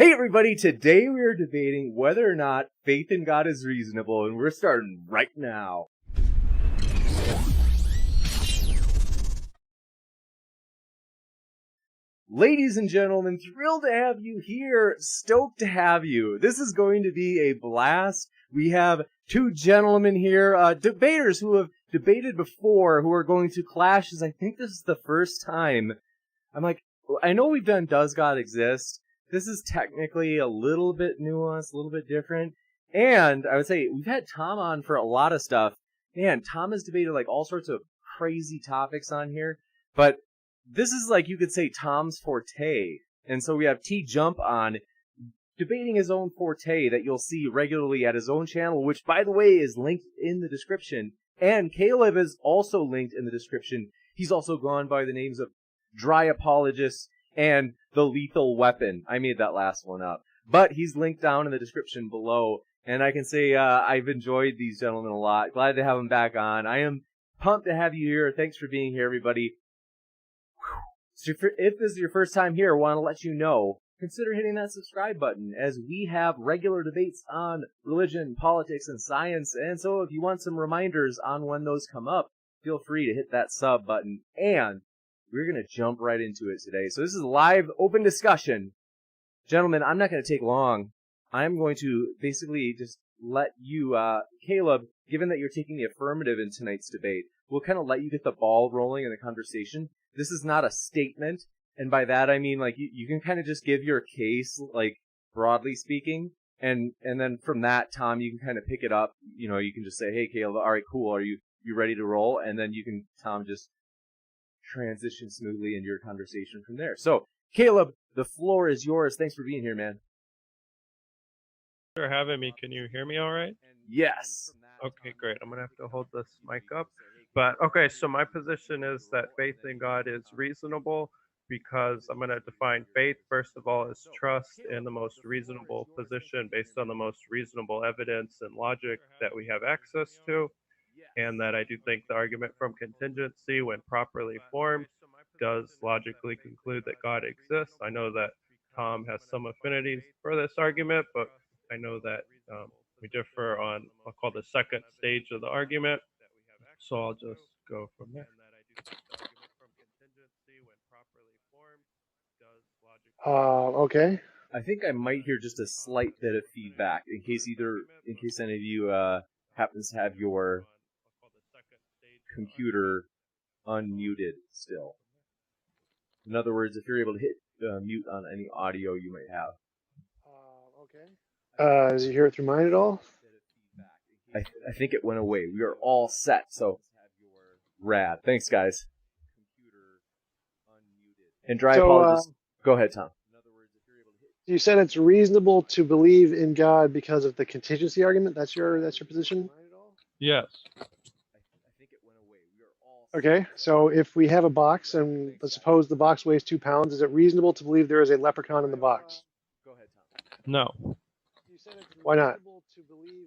Hey everybody, today we are debating whether or not faith in God is reasonable, and we're starting right now. Ladies and gentlemen, thrilled to have you here, stoked to have you. This is going to be a blast. We have two gentlemen here, debaters who have debated before, who are going to clash, as I think this is the first time. I know we've done Does God Exist? This is technically a little bit nuanced, a little bit different. And I would say we've had Tom on for a lot of stuff. Man, Tom has debated like all sorts of crazy topics on here. But this is like, you could say, Tom's forte. And so we have TJump on debating his own forte that you'll see regularly at his own channel, which, by the way, is linked in the description. And Caleb is also linked in the description. He's also gone by the names of Dry Apologist and The Lethal Weapon. I made that last one up. But he's linked down in the description below. And I can say I've enjoyed these gentlemen a lot. Glad to have them back on. I am pumped to have you here. Thanks for being here, everybody. So if this is your first time here, I want to let you know, consider hitting that subscribe button, as we have regular debates on religion, politics, and science. And so if you want some reminders on when those come up, feel free to hit that sub button. And we're going to jump right into it today. So this is live, open discussion. Gentlemen, I'm not going to take long. I'm going to basically just let you, Caleb, given that you're taking the affirmative in tonight's debate, we'll kind of let you get the ball rolling in the conversation. This is not a statement, and by that I mean, like, you can kind of just give your case, like, broadly speaking, and then from that, Tom, you can kind of pick it up. You know, you can just say, hey, Caleb, all right, cool, are you ready to roll? And then you can, Tom, just transition smoothly into your conversation from there. So, Caleb, the floor is yours. Thanks for being here, man. Thanks for having me. Can you hear me all right? Yes. Okay, great. I'm going to have to hold this mic up. But, okay, so my position is that faith in God is reasonable because I'm going to define faith, first of all, as trust in the most reasonable position based on the most reasonable evidence and logic that we have access to. And that I do think the argument from contingency, when properly formed, does logically conclude that God exists. I know that Tom has some affinities for this argument, but I know that we differ on, I'll call the second stage of the argument. So I'll just go from there. Okay. I think I might hear just a slight bit of feedback in case any of you happens to have your computer unmuted still. In other words, if you're able to hit mute on any audio you might have. Okay. Does you hear it through mine at all? I think it went away. We are all set, so rad. Thanks, guys. And Dry Apologist. Go ahead, Tom. You said it's reasonable to believe in God because of the contingency argument. That's your position? Yes. Okay, so if we have a box and let's suppose the box weighs 2 pounds, is it reasonable to believe there is a leprechaun in the box? No. Why not?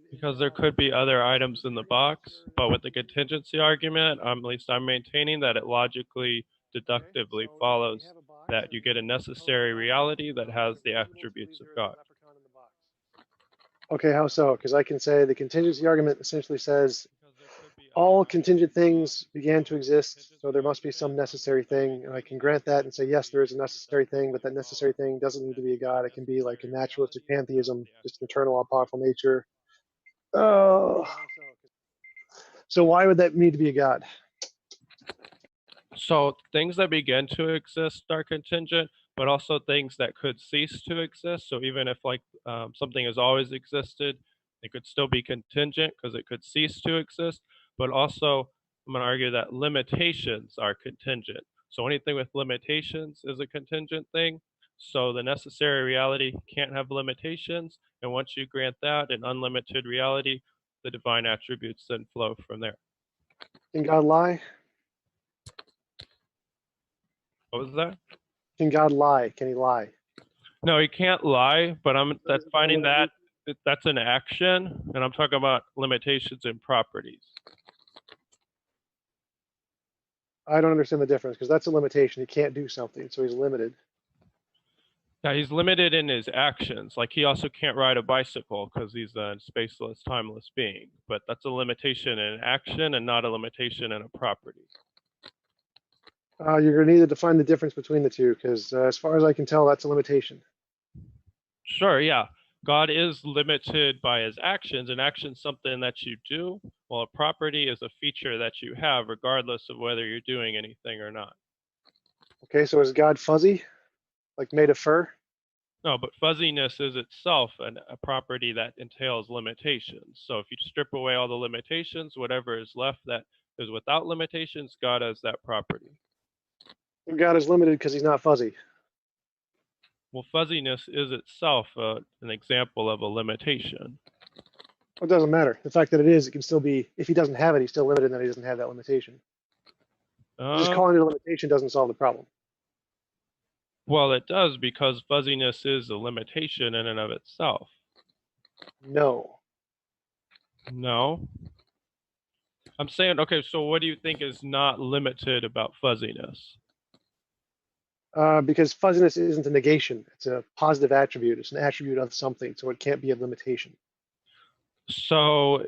Because there could be other items in the box, but with the contingency argument, at least I'm maintaining that it logically, deductively follows that you get a necessary reality that has the attributes of God. Okay, how so? Because I can say the contingency argument essentially says all contingent things began to exist, so there must be some necessary thing, and I can grant that and say, yes, there is a necessary thing, but that necessary thing doesn't need to be a God. It can be like a naturalistic pantheism, just an eternal, all-powerful nature. Oh. So why would that need to be a God? So things that begin to exist are contingent, but also things that could cease to exist. So even if something has always existed, it could still be contingent because it could cease to exist. But also, I'm going to argue that limitations are contingent. So anything with limitations is a contingent thing. So the necessary reality can't have limitations. And once you grant that an unlimited reality, the divine attributes then flow from there. Can God lie? What was that? Can God lie? Can he lie? No, he can't lie, but that's finding that that's an action, and I'm talking about limitations and properties. I don't understand the difference because that's a limitation. He can't do something, so he's limited. Yeah, he's limited in his actions. Like he also can't ride a bicycle because he's a spaceless, timeless being. But that's a limitation in action and not a limitation in a property. You're going to need to define the difference between the two, because as far as I can tell, that's a limitation. Sure, yeah. God is limited by his actions, and action's something that you do, while a property is a feature that you have, regardless of whether you're doing anything or not. Okay, so is God fuzzy, like made of fur? No, but fuzziness is itself a property that entails limitations. So if you strip away all the limitations, whatever is left that is without limitations, God has that property. God is limited because he's not fuzzy. Well, fuzziness is itself an example of a limitation. Well, it doesn't matter. The fact that it is, it can still be, if he doesn't have it, he's still limited and that he doesn't have that limitation. Just calling it a limitation doesn't solve the problem. Well, it does, because fuzziness is a limitation in and of itself. No. No. I'm saying, okay, so what do you think is not limited about fuzziness? Because fuzziness isn't a negation. It's a positive attribute. It's an attribute of something, so it can't be a limitation. So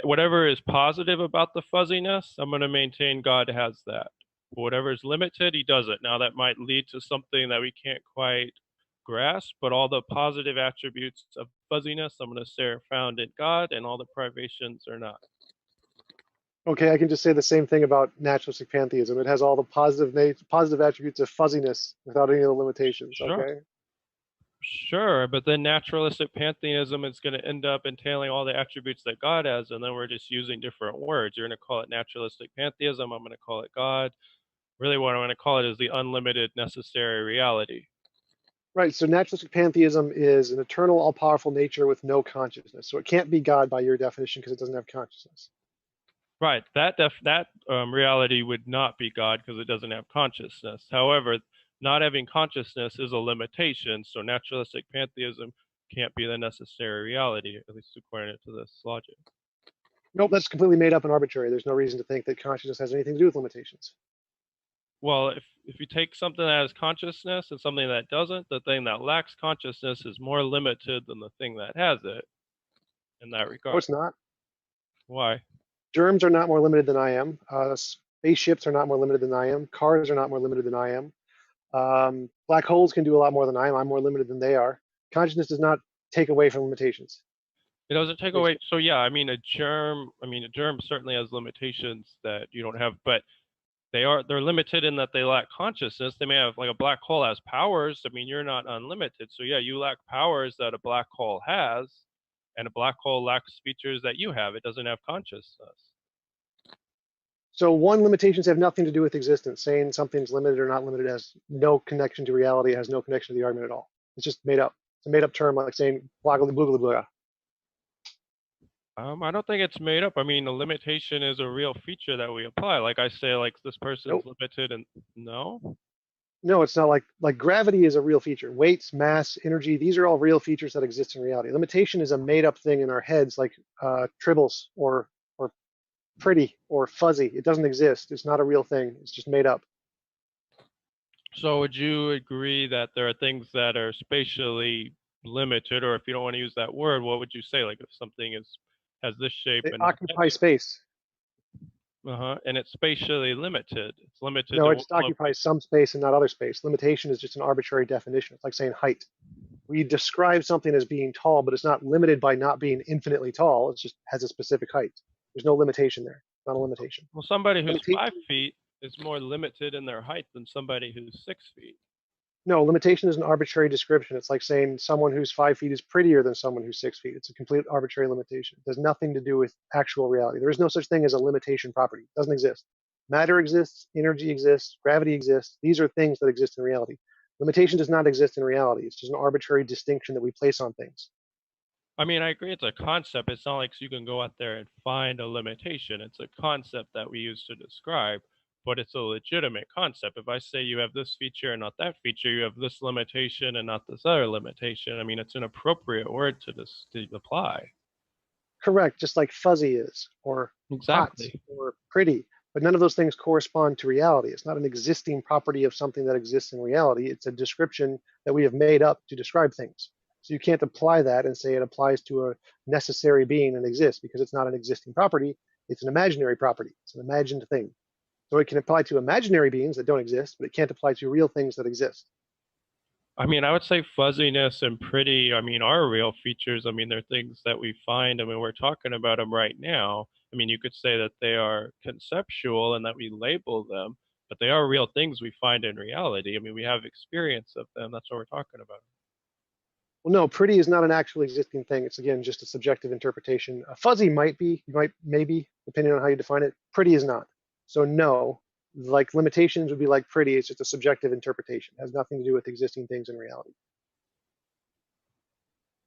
whatever is positive about the fuzziness, I'm going to maintain God has that. Whatever is limited, he doesn't. Now that might lead to something that we can't quite grasp, but all the positive attributes of fuzziness, I'm going to say, are found in God, and all the privations are not. Okay, I can just say the same thing about naturalistic pantheism. It has all the positive attributes of fuzziness without any of the limitations. Sure. Okay. Sure, but then naturalistic pantheism is going to end up entailing all the attributes that God has, and then we're just using different words. You're going to call it naturalistic pantheism. I'm going to call it God. Really, what I'm going to call it is the unlimited necessary reality. Right. So naturalistic pantheism is an eternal, all-powerful nature with no consciousness. So it can't be God by your definition because it doesn't have consciousness. Right. That reality would not be God because it doesn't have consciousness. However, not having consciousness is a limitation. So naturalistic pantheism can't be the necessary reality, at least according to this logic. Nope, that's completely made up and arbitrary. There's no reason to think that consciousness has anything to do with limitations. Well, if you take something that has consciousness and something that doesn't, the thing that lacks consciousness is more limited than the thing that has it in that regard. No, it's not. Why? Germs are not more limited than I am. Spaceships are not more limited than I am. Cars are not more limited than I am. Black holes can do a lot more than I am. I'm more limited than they are. Consciousness does not take away from limitations. It doesn't take away. So yeah, I mean, a germ certainly has limitations that you don't have, but they're limited in that they lack consciousness. They may have, like, a black hole has powers. I mean, you're not unlimited. So yeah, you lack powers that a black hole has, and a black hole lacks features that you have. It doesn't have consciousness. So one, limitations have nothing to do with existence. Saying something's limited or not limited has no connection to reality. It has no connection to the argument at all. It's just made up. It's a made up term, like saying blah blah blah blah blah. I don't think it's made up. I mean, a limitation is a real feature that we apply. Like I say, like, this person's Nope. limited, and no. No, it's not like gravity is a real feature. Weights, mass, energy, these are all real features that exist in reality. Limitation is a made up thing in our heads, like tribbles or pretty or fuzzy. It doesn't exist. It's not a real thing. It's just made up. So would you agree that there are things that are spatially limited, or if you don't want to use that word, what would you say? Like, if something has this shape They and occupy space. and it's spatially limited. It's limited. No, to it just occupies some space and not other space. Limitation is just an arbitrary definition. It's like saying height. We describe something as being tall, but it's not limited by not being infinitely tall. It just has a specific height. There's no limitation there. Not a limitation. Well, somebody who's Limitation- 5 feet is more limited in their height than somebody who's 6 feet. No, limitation is an arbitrary description. It's like saying someone who's 5 feet is prettier than someone who's 6 feet. It's a complete arbitrary limitation. It has nothing to do with actual reality. There is no such thing as a limitation property. It doesn't exist. Matter exists, energy exists, gravity exists. These are things that exist in reality. Limitation does not exist in reality. It's just an arbitrary distinction that we place on things. I mean, I agree it's a concept. It's not like you can go out there and find a limitation. It's a concept that we use to describe, but it's a legitimate concept. If I say you have this feature and not that feature, you have this limitation and not this other limitation, I mean, it's an appropriate word to apply. Correct, just like fuzzy is, or Exactly. hot, or pretty. but none of those things correspond to reality. It's not an existing property of something that exists in reality. It's a description that we have made up to describe things. So you can't apply that and say it applies to a necessary being and exists, because it's not an existing property. It's an imaginary property. It's an imagined thing. So it can apply to imaginary beings that don't exist, but it can't apply to real things that exist. I mean, I would say fuzziness and pretty, I mean, are real features. I mean, they're things that we find. I mean, we're talking about them right now. I mean, you could say that they are conceptual and that we label them, but they are real things we find in reality. I mean, we have experience of them. That's what we're talking about. Well, no, pretty is not an actual existing thing. It's, again, just a subjective interpretation. Fuzzy might be, maybe, depending on how you define it. Pretty is not. So no, like limitations would be like pretty. It's just a subjective interpretation. It has nothing to do with existing things in reality.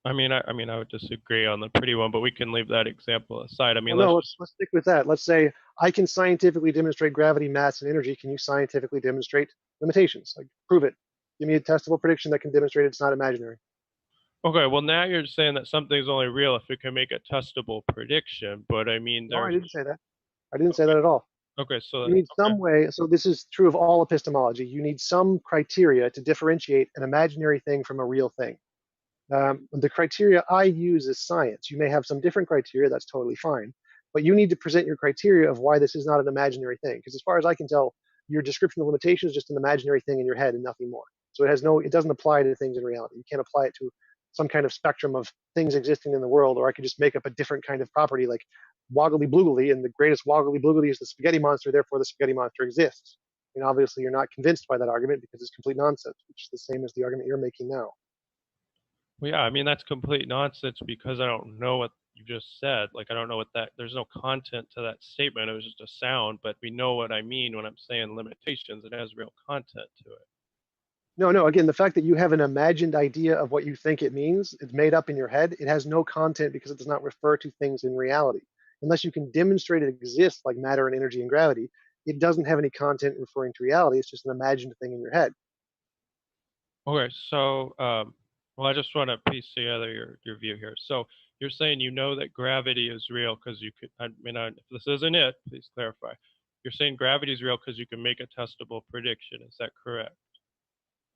I mean, I would disagree on the pretty one, but we can leave that example aside. I mean, Well, no, let's stick with that. Let's say I can scientifically demonstrate gravity, mass, and energy. Can you scientifically demonstrate limitations? Like, prove it. Give me a testable prediction that can demonstrate it's not imaginary. okay, well, now you're saying that something's only real if it can make a testable prediction, but I mean, No, I there's didn't say that. I didn't say that at all. okay, so You need some way. So this is true of all epistemology. You need some criteria to differentiate an imaginary thing from a real thing. The criteria I use is science. You may have some different criteria. That's totally fine. But you need to present your criteria of why this is not an imaginary thing. Because as far as I can tell, your description of limitation is just an imaginary thing in your head and nothing more. So it doesn't apply to things in reality. You can't apply it to some kind of spectrum of things existing in the world, or I could just make up a different kind of property like woggly bloogly, and the greatest woggly bloogly is the spaghetti monster, therefore the spaghetti monster exists. And obviously you're not convinced by that argument because it's complete nonsense, which is the same as the argument you're making now. well, yeah, I mean, that's complete nonsense because I don't know what you just said. Like, I don't know what that, there's no content to that statement. It was just a sound, but we know what I mean when I'm saying limitations. It has real content to it. No, again, the fact that you have an imagined idea of what you think it means, it's made up in your head, it has no content because it does not refer to things in reality. Unless you can demonstrate it exists, like matter and energy and gravity, it doesn't have any content referring to reality. It's just an imagined thing in your head. Okay, so, well, I just want to piece together your view here. So you're saying you know that gravity is real because you could, I mean, if this isn't it, please clarify. You're saying gravity is real because you can make a testable prediction. Is that correct?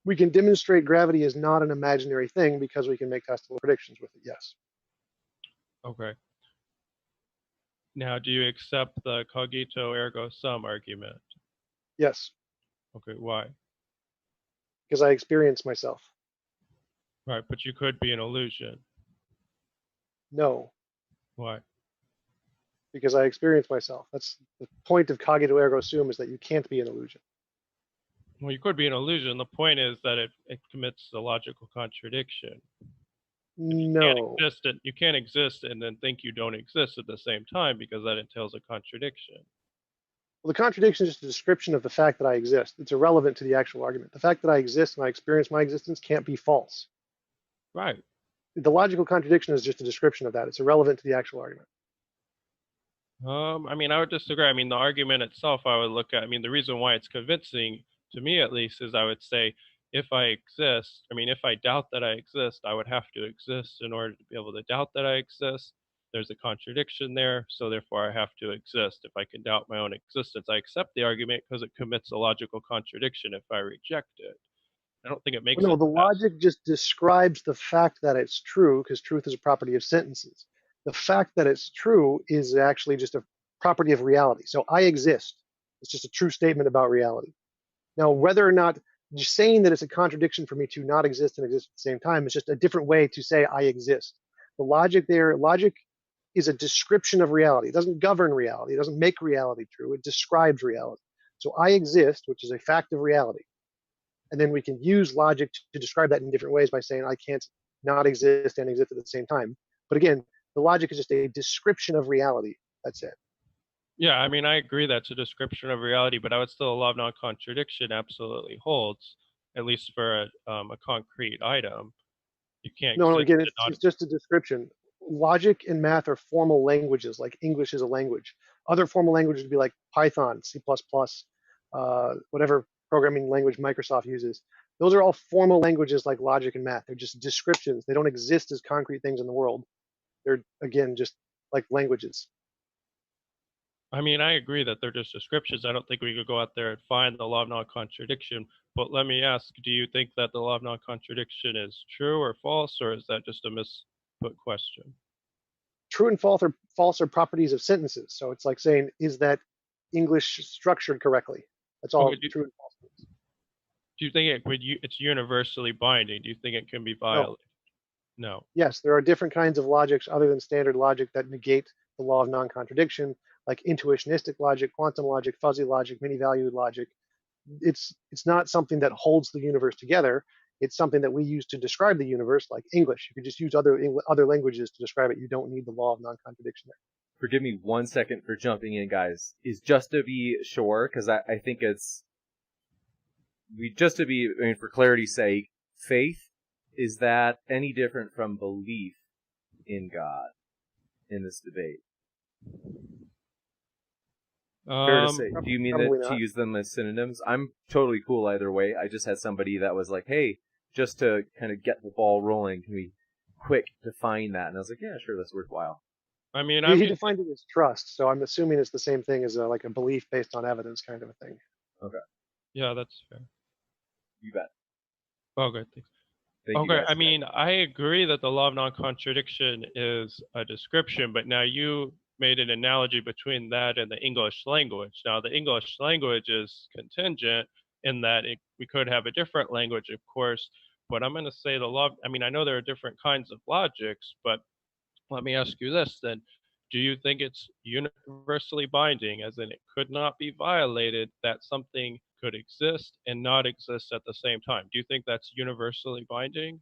We can demonstrate gravity is not an imaginary thing because we can make testable predictions with it, yes. Okay. Now, do you accept the cogito ergo sum argument? Yes, Okay, why? because I experience myself. Right, but you could be an illusion. No, Why? because I experience myself. That's the point of cogito ergo sum, is that you can't be an illusion. Well, you could be an illusion. The point is that it commits a logical contradiction. No. You can't exist and then think you don't exist at the same time because that entails a contradiction. Well, the contradiction is just a description of the fact that I exist. It's irrelevant to the actual argument. The fact that I exist and I experience my existence can't be false. Right. The logical contradiction is just a description of that. It's irrelevant to the actual argument. I mean, I would disagree. I mean, the argument itself, I would look at, I mean, the reason why it's convincing to me, at least, is I would say, if I exist, I mean, if I doubt that I exist, I would have to exist in order to be able to doubt that I exist. There's a contradiction there, so therefore I have to exist. If I can doubt my own existence, I accept the argument because it commits a logical contradiction if I reject it. I don't think it makes No, it the logic just describes the fact that it's true, because truth is a property of sentences. The fact that it's true is actually just a property of reality. So I exist. It's just a true statement about reality. Now, whether or not you're saying that it's a contradiction for me to not exist and exist at the same time, it's just a different way to say I exist. The logic there, logic is a description of reality. It doesn't govern reality. It doesn't make reality true. It describes reality. So I exist, which is a fact of reality. And then we can use logic to describe that in different ways by saying I can't not exist and exist at the same time. But again, the logic is just a description of reality. That's it. Yeah, I mean, I agree that's a description of reality, but I would still love non-contradiction absolutely holds, at least for a concrete item. You can't No, exist again, and not. it's just a description. Logic and math are formal languages, like English is a language. Other formal languages would be like Python, C++, whatever programming language Microsoft uses. Those are all formal languages like logic and math. They're just descriptions. They don't exist as concrete things in the world. They're, again, just like languages. I mean, I agree that they're just descriptions. I don't think we could go out there and find the law of non-contradiction. But let me ask, do you think that the law of non-contradiction is true or false, or is that just a misput question? True and false are properties of sentences. So it's like saying, is that English structured correctly? That's all Okay, true and false means. do you think it's universally binding? Do you think it can be No. violated? No. Yes, there are different kinds of logics other than standard logic that negate the law of non-contradiction, like intuitionistic logic, quantum logic, fuzzy logic, many-valued logic. It's not something that holds the universe together. It's something that we use to describe the universe, like English. You could just use other languages to describe it. You don't need the law of non-contradiction there. Forgive me 1 second for jumping in, guys. Is just to be sure, because I think it's just to be, I mean, for clarity's sake, faith, is that any different from belief in God in this debate? Fair to say. Do you mean to use them as synonyms? I'm totally cool either way. I just had somebody that was like, hey, just to kind of get the ball rolling, can we quick define that? And I was like, yeah, sure, that's worthwhile. I mean, he defined it as trust, so I'm assuming it's the same thing as like a belief based on evidence kind of a thing. Okay. Yeah, that's fair. You bet. Okay, thanks. Thank you Okay, guys, I mean, I agree that the law of non-contradiction is a description, but now you made an analogy between that and the English language. Now, the English language is contingent in that we could have a different language, of course, but I'm going to say the law, I mean, I know there are different kinds of logics, but let me ask you this then. Do you think it's universally binding, as in it could not be violated, that something could exist and not exist at the same time? Do you think that's universally binding?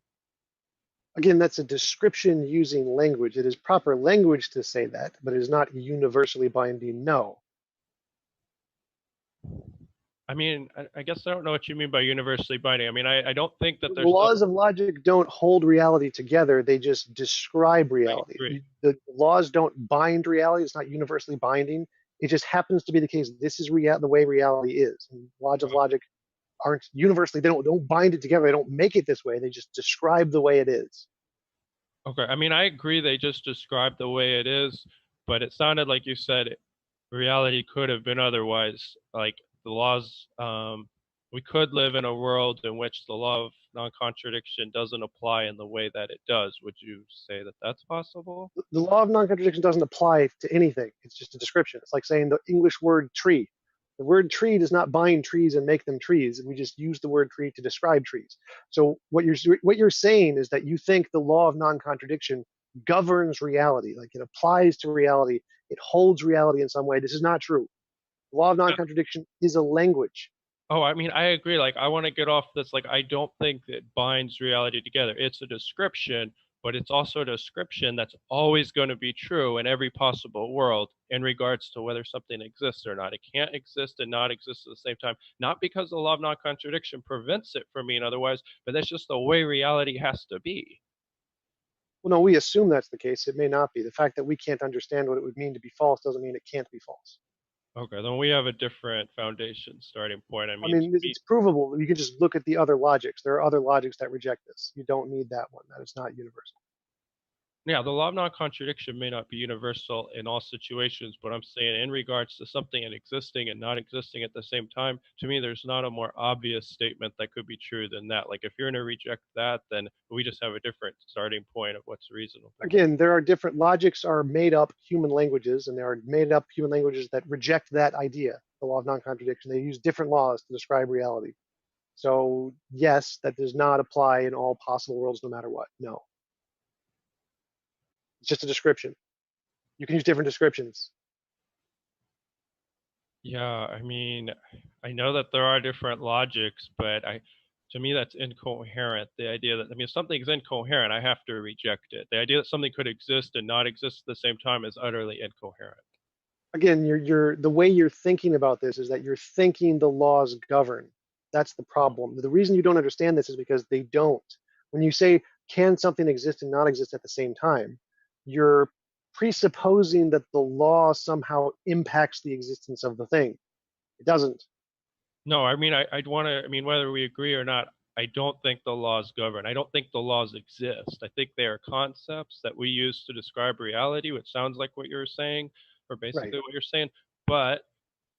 Again, that's a description using language. It is proper language to say that, but it is not universally binding, no. I mean, I guess I don't know what you mean by universally binding. I mean, I don't think that The there's laws of logic don't hold reality together. They just describe I reality. agree. The laws don't bind reality. It's not universally binding. It just happens to be the case. This is the way reality is. And laws of logic aren't universally, they don't bind it together. They don't make it this way. They just describe the way it is. Okay, I mean, I agree they just described the way it is, but it sounded like you said reality could have been otherwise. Like the laws, we could live in a world in which the law of non-contradiction doesn't apply in the way that it does. Would you say that that's possible? The law of non-contradiction doesn't apply to anything. It's just a description. It's like saying the English word tree. The word tree does not bind trees and make them trees. We just use the word tree to describe trees. So what you're saying is that you think the law of non-contradiction governs reality, like it applies to reality, it holds reality in some way. This is not true. The law of non-contradiction is a language. Oh, I mean, I agree. Like, I want to get off this. Like, I don't think it binds reality together. It's a description, but it's also a description that's always going to be true in every possible world in regards to whether something exists or not. It can't exist and not exist at the same time, not because the law of non-contradiction prevents it from being otherwise, but that's just the way reality has to be. Well, no, we assume that's the case. It may not be. The fact that we can't understand what it would mean to be false doesn't mean it can't be false. Okay, then we have a different foundation starting point. I I mean, mean, it's provable. You can just look at the other logics. There are other logics that reject this. You don't need that one. That is not universal. yeah, the law of non-contradiction may not be universal in all situations, but I'm saying in regards to something and existing and not existing at the same time, to me, there's not a more obvious statement that could be true than that. Like, if you're going to reject that, then we just have a different starting point of what's reasonable. Again, there are different logics are made up human languages, and there are made up human languages that reject that idea, the law of non-contradiction. They use different laws to describe reality. So yes, that does not apply in all possible worlds, no matter what. No. It's just a description. You can use different descriptions. Yeah, I mean, I know that there are different logics, but to me, that's incoherent. The idea that, I mean, if something's incoherent, I have to reject it. The idea that something could exist and not exist at the same time is utterly incoherent. Again, the way you're thinking about this is that you're thinking the laws govern. That's the problem. The reason you don't understand this is because they don't. When you say, can something exist and not exist at the same time, you're presupposing that the law somehow impacts the existence of the thing. It doesn't. No, I mean, I'd want to, I mean, whether we agree or not, I don't think the laws govern. I don't think the laws exist. I think they are concepts that we use to describe reality, which sounds like what you're saying, or basically Right. what you're saying. But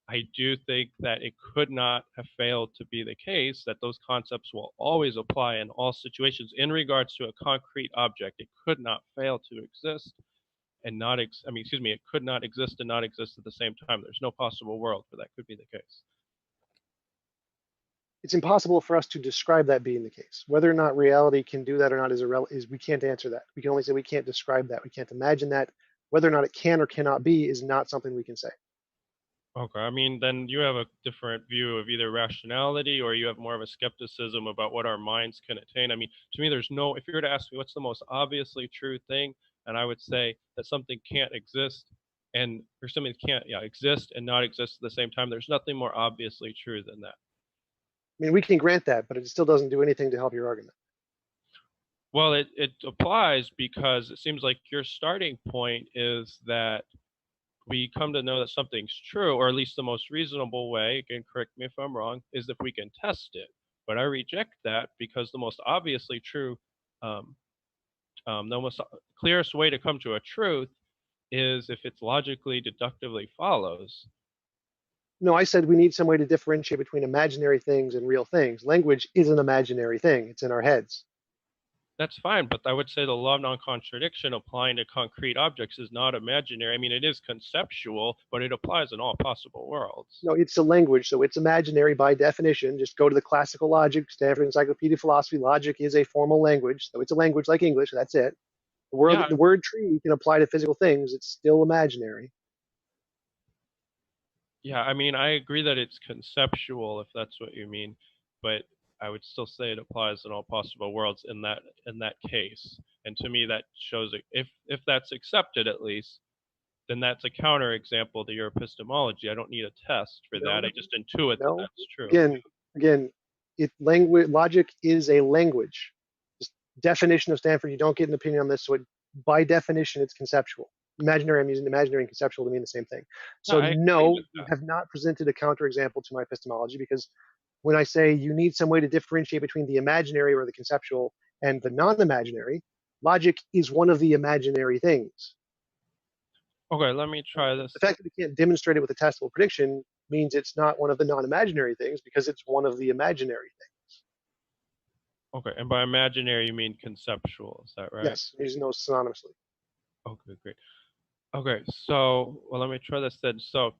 I do think that it could not have failed to be the case that those concepts will always apply in all situations in regards to a concrete object. It could not fail to exist and not it could not exist and not exist at the same time. There's no possible world where that could be the case. It's impossible for us to describe that being the case. Whether or not reality can do that or not is we can't answer that. We can only say we can't describe that. We can't imagine that. Whether or not it can or cannot be is not something we can say. Okay, I mean, then you have a different view of either rationality or you have more of a skepticism about what our minds can attain. I mean, to me, there's no, if you were to ask me what's the most obviously true thing, and I would say that something can't exist or something can't, exist and not exist at the same time, there's nothing more obviously true than that. I mean, we can grant that, but it still doesn't do anything to help your argument. Well, it applies because it seems like your starting point is that we come to know that something's true, or at least the most reasonable way, again, correct me if I'm wrong, is if we can test it. But I reject that because the most obviously true, the most clearest way to come to a truth is if it's logically, deductively follows. No, I said we need some way to differentiate between imaginary things and real things. Language is an imaginary thing. It's in our heads. That's fine, but I would say the law of non-contradiction applying to concrete objects is not imaginary. I mean, it is conceptual, but it applies in all possible worlds. No, it's a language, so it's imaginary by definition. Just go to the classical logic, Stanford Encyclopedia of Philosophy. Logic is a formal language, so it's a language like English. That's it. The word tree can apply to physical things. It's still imaginary. Yeah, I mean, I agree that it's conceptual, if that's what you mean, but I would still say it applies in all possible worlds in that case. And to me, that shows if that's accepted at least, then that's a counterexample to your epistemology. I don't need a test for that. I just intuit that that's true. Again, logic is a language. Just definition of Stanford, you don't get an opinion on this. So by definition, it's conceptual. Imaginary, I'm using imaginary and conceptual to mean the same thing. So no, you have not presented a counterexample to my epistemology, because when I say you need some way to differentiate between the imaginary or the conceptual and the non-imaginary, logic is one of the imaginary things. Okay, let me try this. The fact that we can't demonstrate it with a testable prediction means it's not one of the non-imaginary things, because it's one of the imaginary things. Okay, and by imaginary you mean conceptual, is that right? Yes, using those synonymously. Okay, great. Okay, so well, let me try this then. So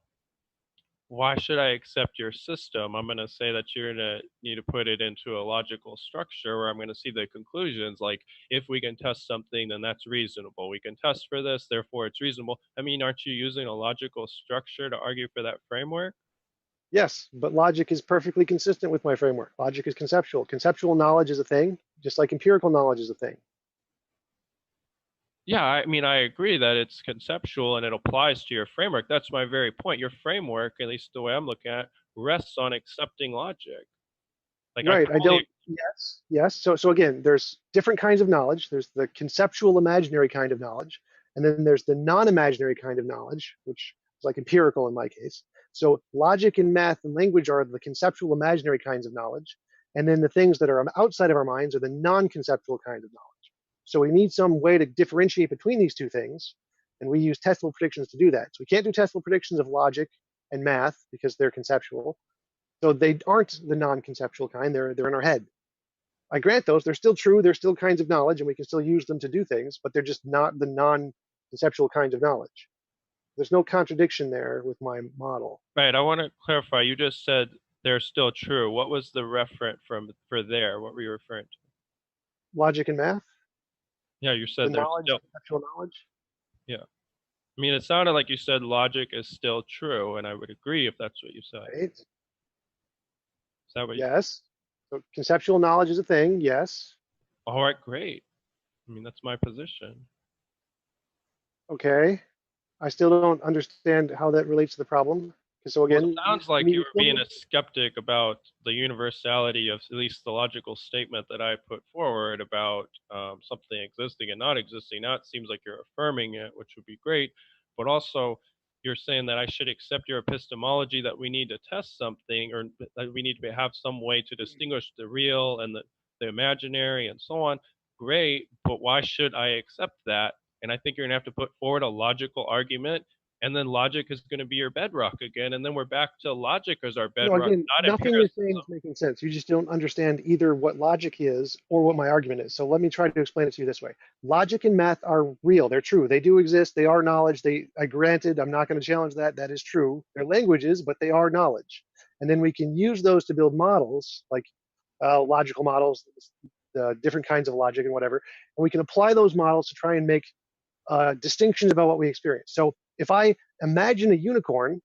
why should I accept your system? I'm going to say that you're going to need to put it into a logical structure where I'm going to see the conclusions. Like, if we can test something, then that's reasonable. We can test for this, therefore it's reasonable. I mean, aren't you using a logical structure to argue for that framework? Yes, but logic is perfectly consistent with my framework. Logic is conceptual. Conceptual knowledge is a thing, just like empirical knowledge is a thing. Yeah, I mean, I agree that it's conceptual and it applies to your framework. That's my very point. Your framework, at least the way I'm looking at it, rests on accepting logic. Like, right, yes. So again, there's different kinds of knowledge. There's the conceptual imaginary kind of knowledge, and then there's the non-imaginary kind of knowledge, which is like empirical in my case. So logic and math and language are the conceptual imaginary kinds of knowledge, and then the things that are outside of our minds are the non-conceptual kind of knowledge. So we need some way to differentiate between these two things, and we use testable predictions to do that. So we can't do testable predictions of logic and math because they're conceptual. So they aren't the non-conceptual kind, they're in our head. I grant those, they're still true, they're still kinds of knowledge, and we can still use them to do things, but they're just not the non-conceptual kind of knowledge. There's no contradiction there with my model. Right, I want to clarify, you just said they're still true. What was the referent for there? What were you referring to? Logic and math? Yeah, you said they're still conceptual knowledge? Yeah. I mean, it sounded like you said logic is still true, and I would agree if that's what you said. Right. Is that what Yes. So conceptual knowledge is a thing, yes. All right, great. I mean, that's my position. Okay. I still don't understand how that relates to the problem. So again, well, it sounds like you were being a skeptic about the universality of at least the logical statement that I put forward about something existing and not existing. Now it seems like you're affirming it, which would be great. But also, you're saying that I should accept your epistemology that we need to test something, or that we need to have some way to distinguish the real and the imaginary and so on. Great, but why should I accept that? And I think you're going to have to put forward a logical argument and then logic is going to be your bedrock again, and then we're back to logic as our No, bedrock, again, not nothing you're saying empiricism. is making sense. You just don't understand either what logic is or what my argument is. So let me try to explain it to you this way. Logic and math are real. They're true. They do exist. They are knowledge. I granted, I'm not going to challenge that. That is true. They're languages, but they are knowledge. And then we can use those to build models, like logical models, different kinds of logic and whatever. And we can apply those models to try and make distinctions about what we experience. So if I imagine a unicorn,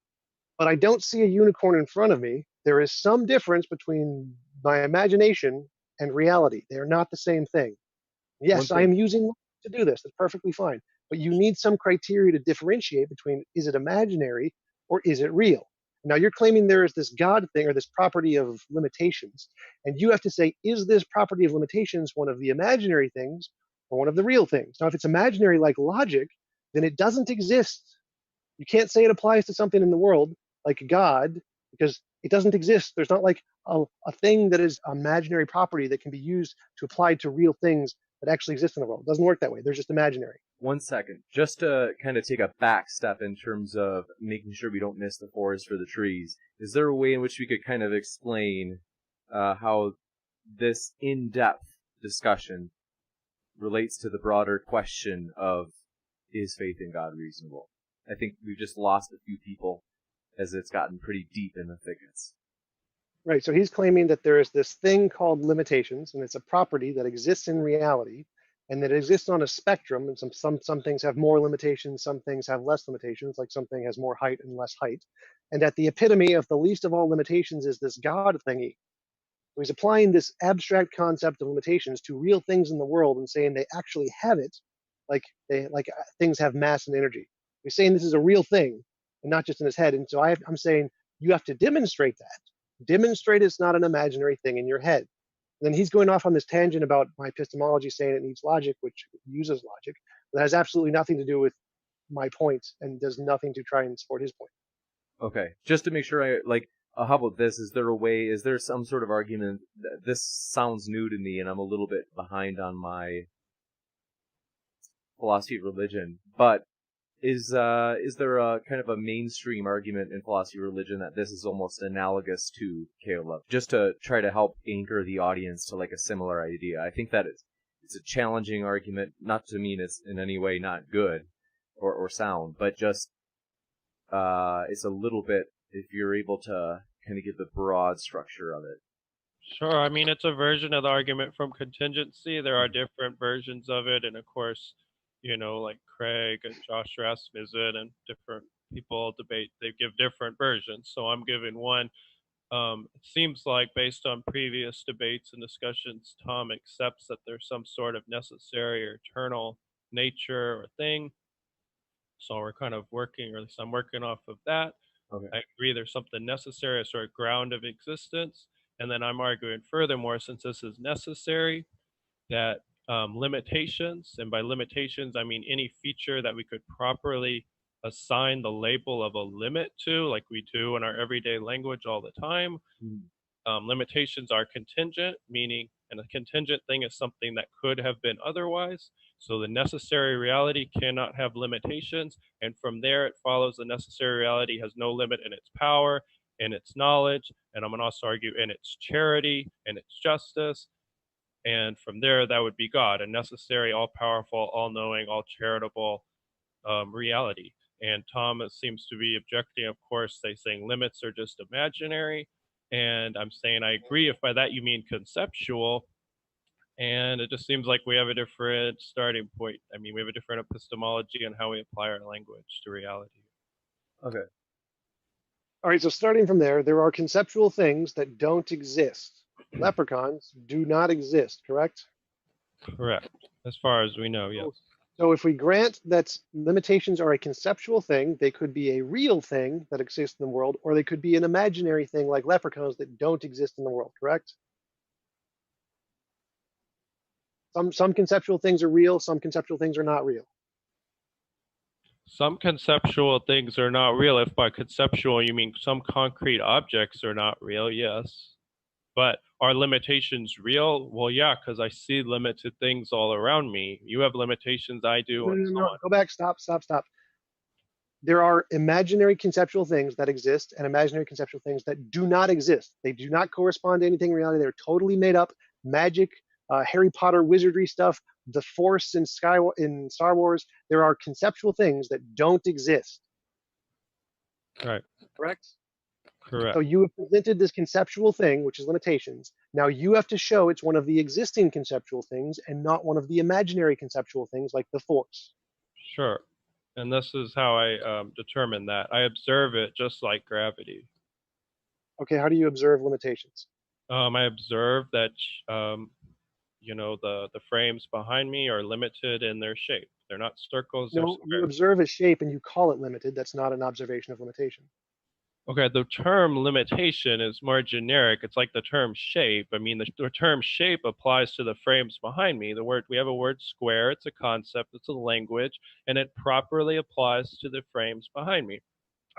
but I don't see a unicorn in front of me, there is some difference between my imagination and reality. They are not the same thing. Yes, I am using to do this. That's perfectly fine. But you need some criteria to differentiate between, is it imaginary or is it real? Now you're claiming there is this God thing or this property of limitations. And you have to say, is this property of limitations one of the imaginary things or one of the real things? Now, if it's imaginary like logic, then it doesn't exist. You can't say it applies to something in the world like God, because it doesn't exist. There's not like a thing that is imaginary property that can be used to apply to real things that actually exist in the world. It doesn't work that way. They're just imaginary. 1 second. Just to kind of take a back step in terms of making sure we don't miss the forest for the trees, is there a way in which we could kind of explain how this in-depth discussion relates to the broader question of, is faith in God reasonable? I think we've just lost a few people as it's gotten pretty deep in the thickets. Right. So he's claiming that there is this thing called limitations, and it's a property that exists in reality, and that exists on a spectrum. And some things have more limitations, some things have less limitations, like something has more height and less height. And at the epitome of the least of all limitations is this God thingy. So he's applying this abstract concept of limitations to real things in the world and saying they actually have it, like things have mass and energy. He's saying this is a real thing and not just in his head. And so I'm saying you have to demonstrate that. Demonstrate it's not an imaginary thing in your head. And then he's going off on this tangent about my epistemology saying it needs logic, which uses logic. That has absolutely nothing to do with my point and does nothing to try and support his point. Okay, just to make sure how about this? Is there some sort of argument that this sounds new to me and I'm a little bit behind on my philosophy of religion, but is there a kind of a mainstream argument in philosophy of religion that this is almost analogous to Caleb? Just to try to help anchor the audience to like a similar idea. I think that it's a challenging argument, not to mean it's in any way not good or sound, but just it's a little bit, if you're able to kind of give the broad structure of it. Sure. I mean, it's a version of the argument from Contingency. There are different versions of it, and of course, like Craig and Josh Rasmussen and different people debate. They give different versions. So I'm giving one. It seems like, based on previous debates and discussions, Tom accepts that there's some sort of necessary or eternal nature or thing. So we're kind of working, or at least I'm working off of that. Okay. I agree there's something necessary, a sort of ground of existence. And then I'm arguing furthermore, since this is necessary, that limitations, and by limitations, I mean any feature that we could properly assign the label of a limit to, like we do in our everyday language all the time. Limitations are contingent, meaning, and a contingent thing is something that could have been otherwise. So the necessary reality cannot have limitations. And from there, it follows the necessary reality has no limit in its power, in its knowledge, and I'm going to also argue in its charity, in its justice. And from there, that would be God, a necessary, all-powerful, all-knowing, all-charitable reality. And Thomas seems to be objecting, of course, saying limits are just imaginary. And I'm saying I agree if by that you mean conceptual. And it just seems like we have a different starting point. I mean, we have a different epistemology on how we apply our language to reality. Okay. All right, so starting from there are conceptual things that don't exist. Leprechauns do not exist, correct? Correct. As far as we know, yes. So if we grant that limitations are a conceptual thing, they could be a real thing that exists in the world, or they could be an imaginary thing like leprechauns that don't exist in the world, correct? Some conceptual things are real, some conceptual things are not real. Some conceptual things are not real. If by conceptual you mean some concrete objects are not real, yes. But are limitations real? Well, yeah, because I see limited things all around me. You have limitations, I do. No, go back, stop. there are imaginary conceptual things that exist and imaginary conceptual things that do not exist. They do not correspond to anything in reality. They're totally made up, magic, Harry Potter wizardry stuff, the Force in Star Wars. There are conceptual things that don't exist. Right. Correct? Correct. So you have presented this conceptual thing, which is limitations. Now you have to show it's one of the existing conceptual things and not one of the imaginary conceptual things like the Force. Sure. And this is how I determine that. I observe it just like gravity. Okay, how do you observe limitations? I observe that, the frames behind me are limited in their shape. They're not circles, they're No, you squares. observe a shape and you call it limited. That's not an observation of limitation. Okay, the term limitation is more generic. It's like the term shape. I mean, the term shape applies to the frames behind me. We have a word square. It's a concept. It's a language, and it properly applies to the frames behind me.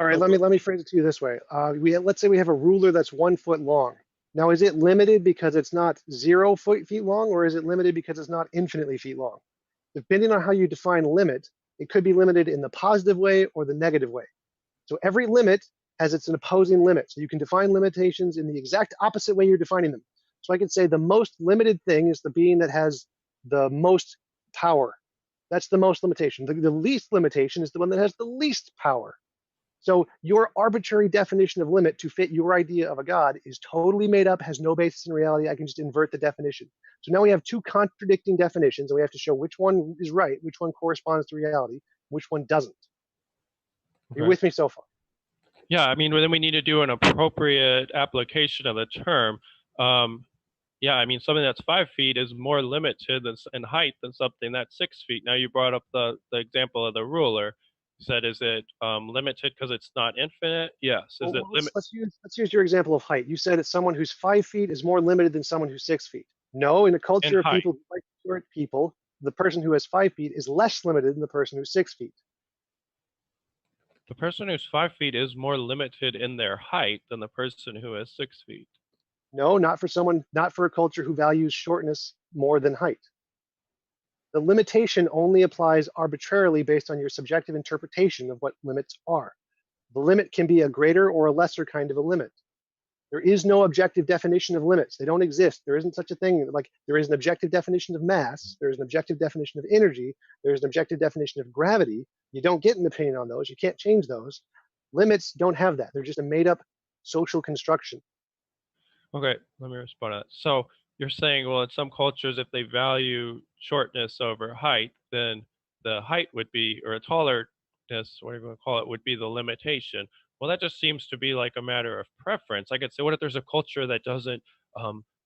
All right, let me phrase it to you this way. Let's say we have a ruler that's 1 foot long. Now, is it limited because it's not 0 feet long, or is it limited because it's not infinitely feet long? Depending on how you define limit, it could be limited in the positive way or the negative way. So every limit has its opposing limit. So you can define limitations in the exact opposite way you're defining them. So I could say the most limited thing is the being that has the most power. That's the most limitation. The least limitation is the one that has the least power. So your arbitrary definition of limit to fit your idea of a God is totally made up, has no basis in reality. I can just invert the definition. So now we have two contradicting definitions, and we have to show which one is right, which one corresponds to reality, which one doesn't. Okay. You're with me so far? Yeah, I mean, then we need to do an appropriate application of the term. Yeah, I mean, something that's 5 feet is more limited in height than something that's 6 feet. Now, you brought up the example of the ruler. You said, is it limited because it's not infinite? Yes. Is it limited? Let's use your example of height. You said that someone who's 5 feet is more limited than someone who's 6 feet. No, in a culture of people like short people, the person who has 5 feet is less limited than the person who's 6 feet. The person who's 5 feet is more limited in their height than the person who is 6 feet. No, not for a culture who values shortness more than height. The limitation only applies arbitrarily based on your subjective interpretation of what limits are. The limit can be a greater or a lesser kind of a limit. There is no objective definition of limits. They don't exist. There isn't such a thing. Like there is an objective definition of mass. There is an objective definition of energy. There is an objective definition of gravity. You don't get an opinion on those. You can't change those. Limits don't have that. They're just a made-up social construction. Okay, let me respond to that. So you're saying, well, in some cultures, if they value shortness over height, then the height would be, or a tallerness, whatever you want to call it, would be the limitation. Well, that just seems to be like a matter of preference. I could say, what if there's a culture that doesn't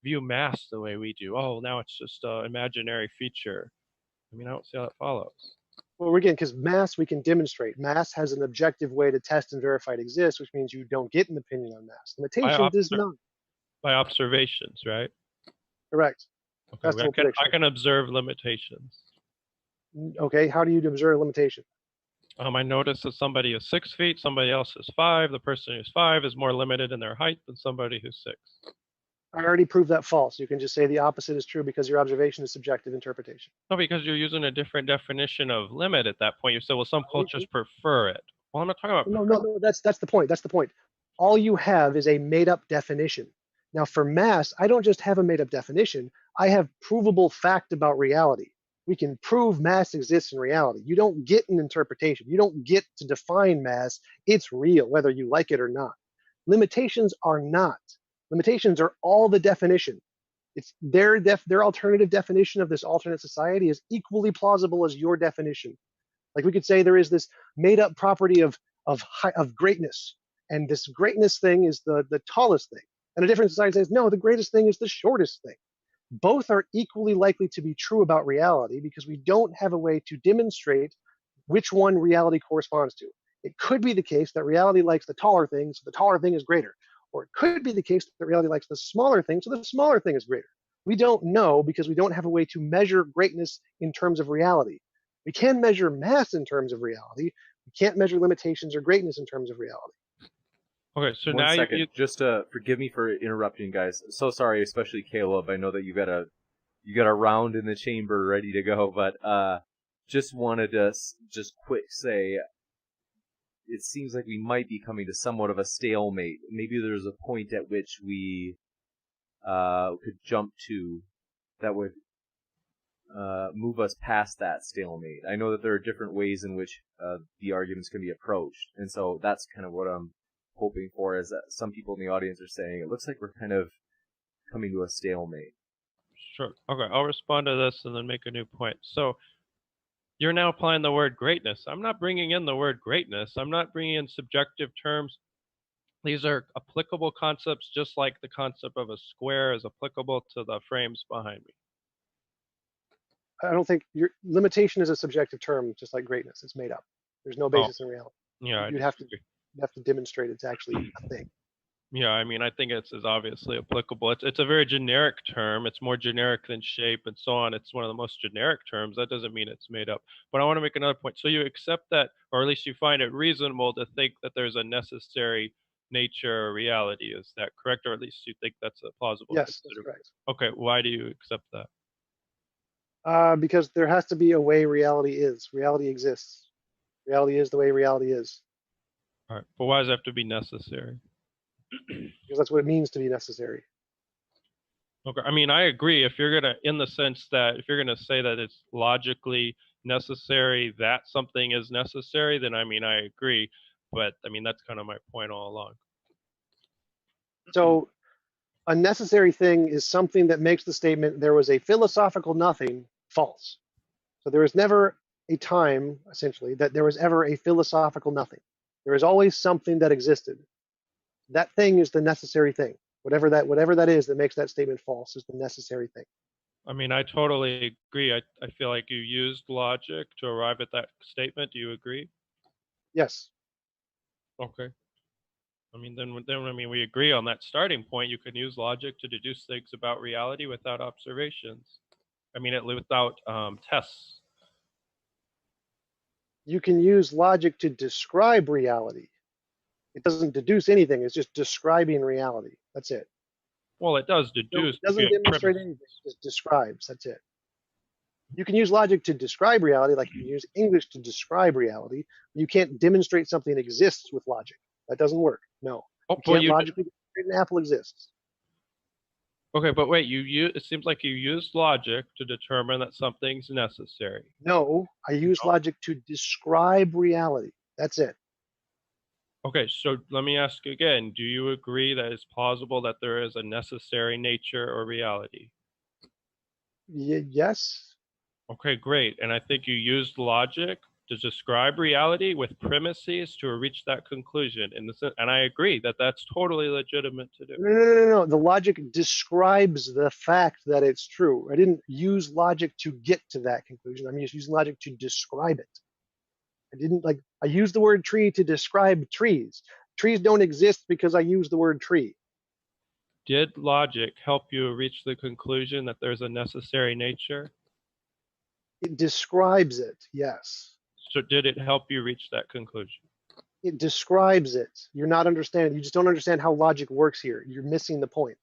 view mass the way we do? Oh, now it's just an imaginary feature. I mean, I don't see how that follows. Well, again, because mass we can demonstrate. Mass has an objective way to test and verify it exists, which means you don't get an opinion on mass. Limitation does not. By observations, right? Correct. Okay, I can observe limitations. Okay, how do you observe limitation? I notice that somebody is 6 feet, somebody else is 5. The person who's 5 is more limited in their height than somebody who's 6. I already proved that false. You can just say the opposite is true because your observation is subjective interpretation. No, because you're using a different definition of limit at that point. You said, well, some cultures prefer it. Well, I'm not talking about. No, that's the point. That's the point. All you have is a made-up definition. Now, for mass, I don't just have a made-up definition. I have provable fact about reality. We can prove mass exists in reality. You don't get an interpretation. You don't get to define mass. It's real, whether you like it or not. Limitations are not. Limitations are all the definition. It's their alternative definition of this alternate society is equally plausible as your definition. Like we could say there is this made-up property of greatness, and this greatness thing is the tallest thing. And a different society says, no, the greatest thing is the shortest thing. Both are equally likely to be true about reality because we don't have a way to demonstrate which one reality corresponds to. It could be the case that reality likes the taller thing, so the taller thing is greater. Or it could be the case that reality likes the smaller thing, so the smaller thing is greater. We don't know because we don't have a way to measure greatness in terms of reality. We can measure mass in terms of reality. We can't measure limitations or greatness in terms of reality. Okay, so One now second. Just forgive me for interrupting, guys. So sorry, especially Caleb. I know that you got a round in the chamber ready to go, but just wanted to just quick say, it seems like we might be coming to somewhat of a stalemate. Maybe there's a point at which we could jump to that would move us past that stalemate. I know that there are different ways in which the arguments can be approached, and so that's kind of what I'm hoping for, is that some people in the audience are saying, it looks like we're kind of coming to a stalemate. Sure. Okay, I'll respond to this and then make a new point. So you're now applying the word greatness. I'm not bringing in the word greatness. I'm not bringing in subjective terms. These are applicable concepts, just like the concept of a square is applicable to the frames behind me. I don't think your limitation is a subjective term, just like greatness. It's made up. There's no basis in reality. Yeah, You'd have to demonstrate it's actually a thing. Yeah, I mean, I think it's obviously applicable. It's a very generic term. It's more generic than shape and so on. It's one of the most generic terms. That doesn't mean it's made up. But I want to make another point. So you accept that, or at least you find it reasonable to think that there's a necessary nature or reality. Is that correct? Or at least you think that's a plausible Yes, that's correct. Okay, why do you accept that? Because there has to be a way reality is. Reality exists. Reality is the way reality is. All right, but why does it have to be necessary? Because that's what it means to be necessary. Okay, I mean, I agree. If you're gonna, in the sense that if you're gonna say that it's logically necessary that something is necessary, then I mean, I agree. But I mean, that's kind of my point all along. So a necessary thing is something that makes the statement there was a philosophical nothing false. So there was never a time, essentially, that there was ever a philosophical nothing. There is always something that existed. That thing is the necessary thing. Whatever that is that makes that statement false is the necessary thing. I mean, I totally agree. I feel like you used logic to arrive at that statement. Do you agree? Yes. Okay. I mean, then I mean, we agree on that starting point. You can use logic to deduce things about reality without observations. I mean, without tests. You can use logic to describe reality. It doesn't deduce anything. It's just describing reality. That's it. Well, it does deduce. It doesn't demonstrate anything. It just describes. That's it. You can use logic to describe reality, like you can use English to describe reality. You can't demonstrate something exists with logic. That doesn't work. No. Oh, You can't logically demonstrate an apple exists. Okay, but wait, it seems like you used logic to determine that something's necessary. No, I use logic to describe reality. That's it. Okay, so let me ask again, do you agree that it's plausible that there is a necessary nature or reality? Yes. Okay, great. And I think you used logic to describe reality with premises to reach that conclusion. And I agree that that's totally legitimate to do. No. The logic describes the fact that it's true. I didn't use logic to get to that conclusion. I'm just using logic to describe it. I used the word tree to describe trees. Trees don't exist because I use the word tree. Did logic help you reach the conclusion that there's a necessary nature? It describes it, yes. So did it help you reach that conclusion? It describes it. You're not understanding. You just don't understand how logic works here. You're missing the point.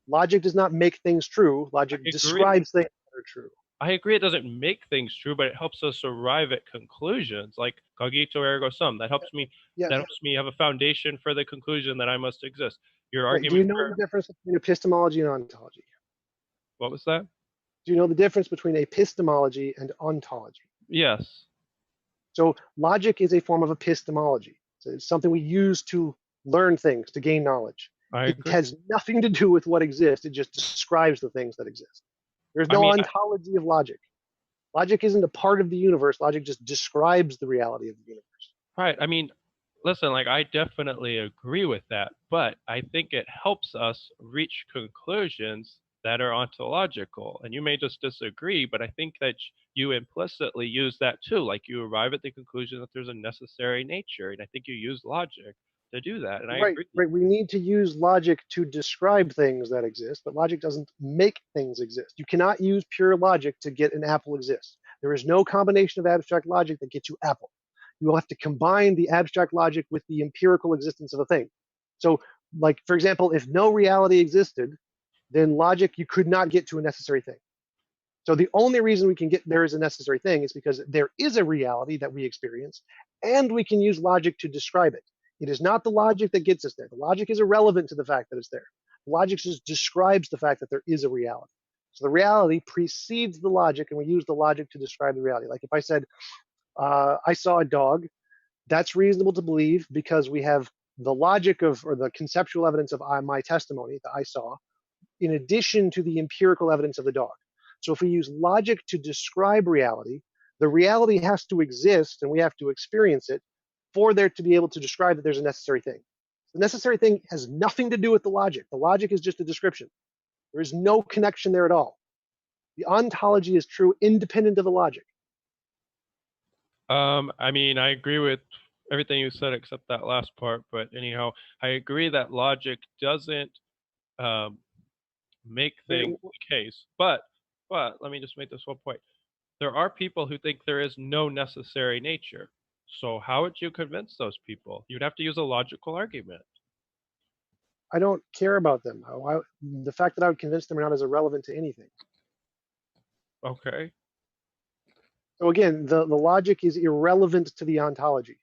Logic does not make things true. Logic describes things that are true. I agree it doesn't make things true, but it helps us arrive at conclusions, like cogito ergo sum. That helps me. Yes. That helps me have a foundation for the conclusion that I must exist. Your argument. Do you know the difference between epistemology and ontology? What was that? Do you know the difference between epistemology and ontology? Yes. So logic is a form of epistemology. So it's something we use to learn things, to gain knowledge. It has nothing to do with what exists. It just describes the things that exist. There's no ontology of logic. Logic isn't a part of the universe. Logic just describes the reality of the universe. Right. I mean, listen, like I definitely agree with that, but I think it helps us reach conclusions that are ontological. And you may just disagree, but I think that you implicitly use that too. Like you arrive at the conclusion that there's a necessary nature, and I think you use logic to do that. And I agree. Right. We need to use logic to describe things that exist, but logic doesn't make things exist. You cannot use pure logic to get an apple exists. There is no combination of abstract logic that gets you apple. You will have to combine the abstract logic with the empirical existence of a thing. So, like, for example, if no reality existed, then logic, you could not get to a necessary thing. So the only reason we can get there is a necessary thing is because there is a reality that we experience, and we can use logic to describe it. It is not the logic that gets us there. The logic is irrelevant to the fact that it's there. Logic just describes the fact that there is a reality. So the reality precedes the logic, and we use the logic to describe the reality. Like if I said, I saw a dog, that's reasonable to believe because we have the logic of, or the conceptual evidence of my testimony that I saw, in addition to the empirical evidence of the dog. So if we use logic to describe reality, the reality has to exist and we have to experience it for there to be able to describe that there's a necessary thing. The necessary thing has nothing to do with the logic. The logic is just a description. There is no connection there at all. The ontology is true independent of the logic. I mean, I agree with everything you said except that last part, but anyhow, I agree that logic doesn't make things the case. But let me just make this one point. There are people who think there is no necessary nature. So how would you convince those people? You'd have to use a logical argument. I don't care about them. The fact that I would convince them or not is irrelevant to anything. Okay. So again, the logic is irrelevant to the ontology.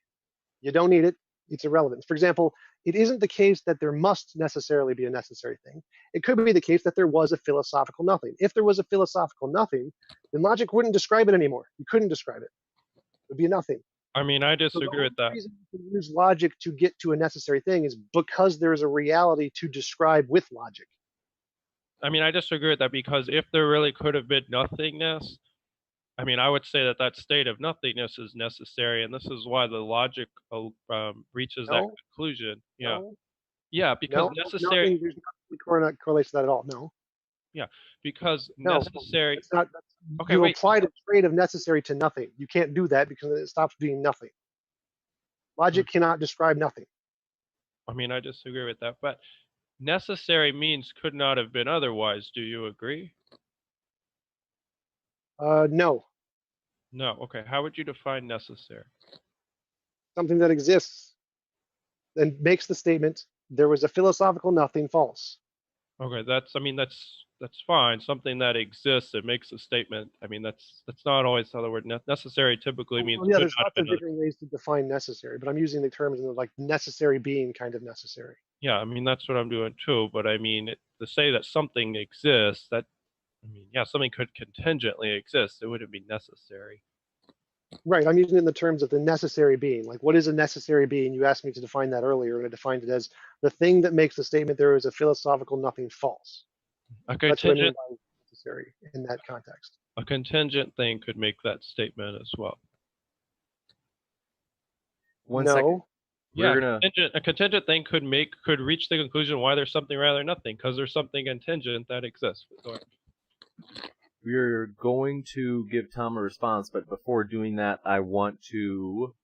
You don't need it. It's irrelevant. For example, it isn't the case that there must necessarily be a necessary thing. It could be the case that there was a philosophical nothing. If there was a philosophical nothing, then logic wouldn't describe it anymore. You couldn't describe it. It would be a nothing. I mean, I So disagree with that. the reason you can use logic to get to a necessary thing is because there is a reality to describe with logic. I mean, I disagree with that because if there really could have been nothingness, I mean, I would say that that state of nothingness is necessary, and this is why the logic reaches that No, conclusion. Yeah, no, yeah, because no, necessary. nothing, there's nothing correlates to that at all. No, Yeah, because no, necessary. it's not. Okay, You wait. applied a trait of necessary to nothing. You can't do that because it stops being nothing. Logic cannot describe nothing. I mean, I disagree with that, but necessary means could not have been otherwise. Do you agree? No, No. Okay. How would you define necessary? something that exists and makes the statement, there was a philosophical nothing false. Okay, I mean, that's fine. Something that exists, it makes a statement. I mean, that's not always how the word necessary typically means Well, yeah, could there's not have lots of been other. different ways to define necessary, but I'm using the terms in the like necessary being kind of necessary. Yeah, I mean, that's what I'm doing too. But I mean, to say that something exists, I mean, yeah, something could contingently exist. It wouldn't be necessary. Right, I'm using it in the terms of the necessary being. Like, what is a necessary being? You asked me to define that earlier, and I defined it as the thing that makes the statement there is a philosophical nothing false. A That's what I mean contingent, by necessary in that context. a contingent thing could make that statement as well. One second. No, Yeah, We're gonna. a contingent thing could reach the conclusion why there's something rather than nothing because there's something contingent that exists. Go ahead. We're going to give Tom a response, but before doing that, I want to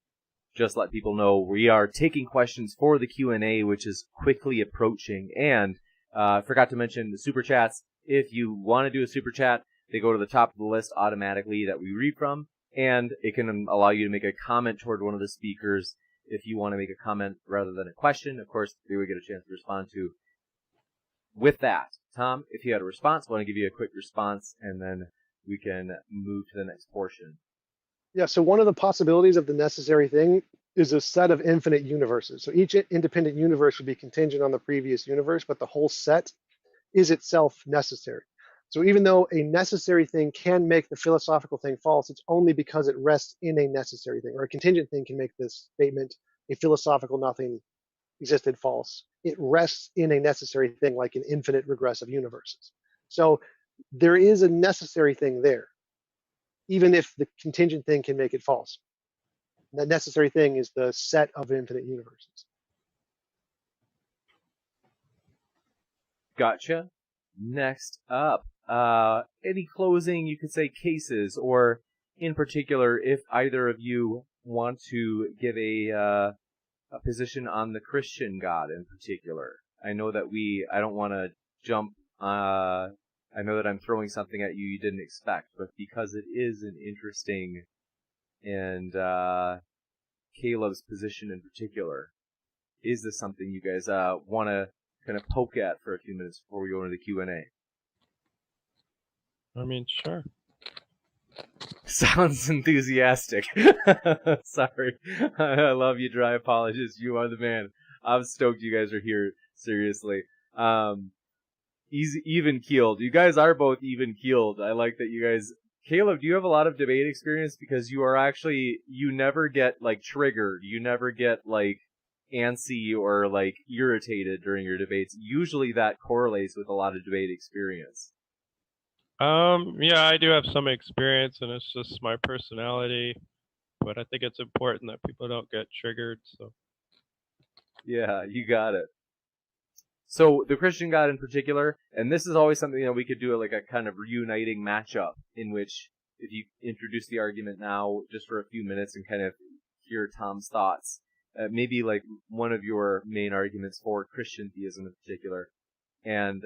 just let people know we are taking questions for the Q&A, which is quickly approaching. And I forgot to mention the super chats. If you want to do a super chat, they go to the top of the list automatically that we read from, and it can allow you to make a comment toward one of the speakers. If you want to make a comment rather than a question, of course, they would get a chance to respond to. With that, Tom, if you had a response, I want to give you a quick response, and then we can move to the next portion. yeah, so one of the possibilities of the necessary thing is a set of infinite universes. So each independent universe would be contingent on the previous universe, but the whole set is itself necessary. So even though a necessary thing can make the philosophical thing false, it's only because it rests in a necessary thing. Or a contingent thing can make this statement, a philosophical nothing existed false. It rests in a necessary thing like an infinite regress of universes. So there is a necessary thing there, even if the contingent thing can make it false. That necessary thing is the set of infinite universes. Gotcha. Next up, any closing, you could say, cases, or in particular, if either of you want to give a position on the Christian God in particular. I know that I don't want to jump, I know that I'm throwing something at you you didn't expect, but because it is an interesting and Caleb's position in particular, is this something you guys want to kind of poke at for a few minutes before we go into the Q&A? I mean, sure. Sounds enthusiastic. Sorry. I love you, dry apologist. You are the man. I'm stoked you guys are here. Seriously. Easy, even keeled. You guys are both even keeled. I like that you guys. Caleb, do you have a lot of debate experience? Because you are actually, you never get like triggered. You never get like antsy or like irritated during your debates. Usually that correlates with a lot of debate experience. Yeah, I do have some experience, and it's just my personality. But I think it's important that people don't get triggered. So Yeah, you got it. So the Christian God in particular, and this is always something that we could do like a kind of reuniting matchup in which if you introduce the argument now just for a few minutes and kind of hear Tom's thoughts, maybe like one of your main arguments for Christian theism in particular. And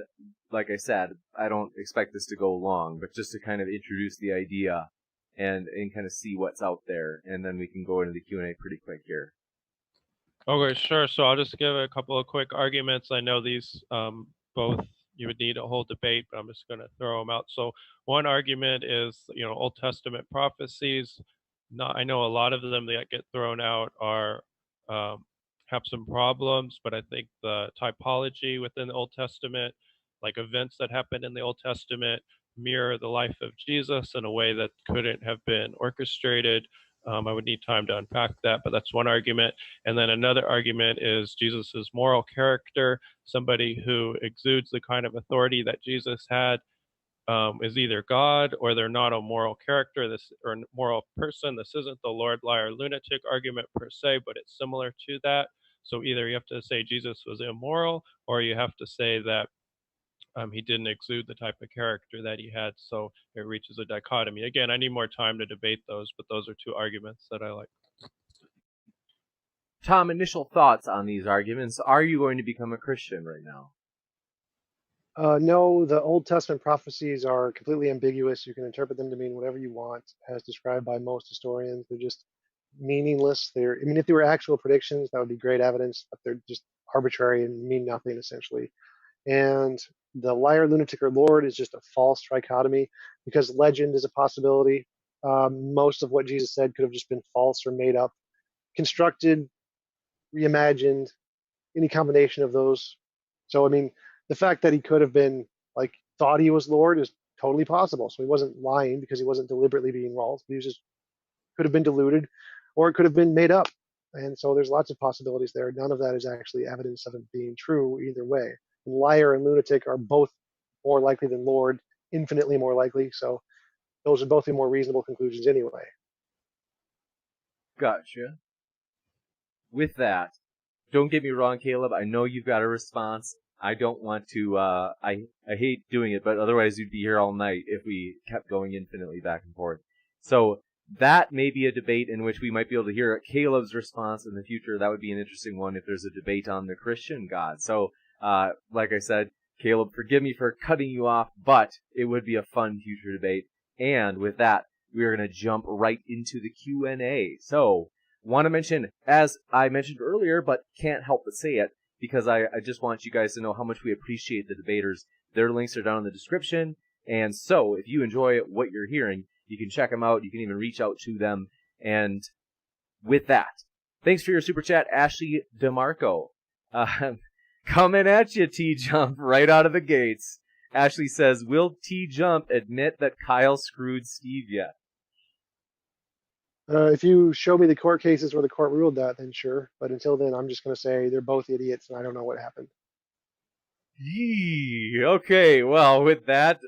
like I said, I don't expect this to go long, but just to kind of introduce the idea and kind of see what's out there, and then we can go into the Q&A pretty quick here. okay, sure. So I'll just give a couple of quick arguments. I know these both you would need a whole debate, but I'm just going to throw them out. So one argument is, Old Testament prophecies. I know a lot of them that get thrown out are have some problems, but I think the typology within the Old Testament, like events that happened in the Old Testament, mirror the life of Jesus in a way that couldn't have been orchestrated. I would need time to unpack that, but that's one argument. And then another argument is Jesus's moral character. Somebody who exudes the kind of authority that Jesus had is either God or they're not a moral character, or a moral person. This isn't the Lord, liar, lunatic argument per se, but it's similar to that. So either you have to say Jesus was immoral, or you have to say that he didn't exude the type of character that he had. So it reaches a dichotomy. Again, I need more time to debate those, but those are two arguments that I like. Tom, initial thoughts on these arguments. Are you going to become a Christian right now? No, the Old Testament prophecies are completely ambiguous. You can interpret them to mean whatever you want, as described by most historians. They're just meaningless. I mean, if they were actual predictions, that would be great evidence, but they're just arbitrary and mean nothing, essentially. And the liar, lunatic, or Lord is just a false trichotomy because legend is a possibility. Most of what Jesus said could have just been false or made up, constructed, reimagined, any combination of those. So, I mean, the fact that he could have been like thought he was Lord is totally possible. So he wasn't lying because he wasn't deliberately being false. He was just could have been deluded, or it could have been made up. And so there's lots of possibilities there. None of that is actually evidence of it being true either way. And liar and lunatic are both more likely than Lord, infinitely more likely. So those would both be more reasonable conclusions anyway. Gotcha. With that, don't get me wrong, Caleb. I know you've got a response. I don't want to, I hate doing it, but otherwise you'd be here all night if we kept going infinitely back and forth. So that may be a debate in which we might be able to hear Caleb's response in the future. That would be an interesting one if there's a debate on the Christian God. So, like I said, Caleb, forgive me for cutting you off, but it would be a fun future debate. And with that, we are going to jump right into the Q&A. So, want to mention, as I mentioned earlier, but can't help but say it, because I just want you guys to know how much we appreciate the debaters. Their links are down in the description. And so, if you enjoy what you're hearing, you can check them out. You can even reach out to them. And with that, thanks for your super chat, Ashley DeMarco. Coming at you, TJump, right out of the gates. Ashley says, will TJump admit that Kyle screwed Steve yet? If you show me the court cases where the court ruled that, then sure. But until then, I'm just going to say they're both idiots and I don't know what happened. Yee. Okay, well, with that,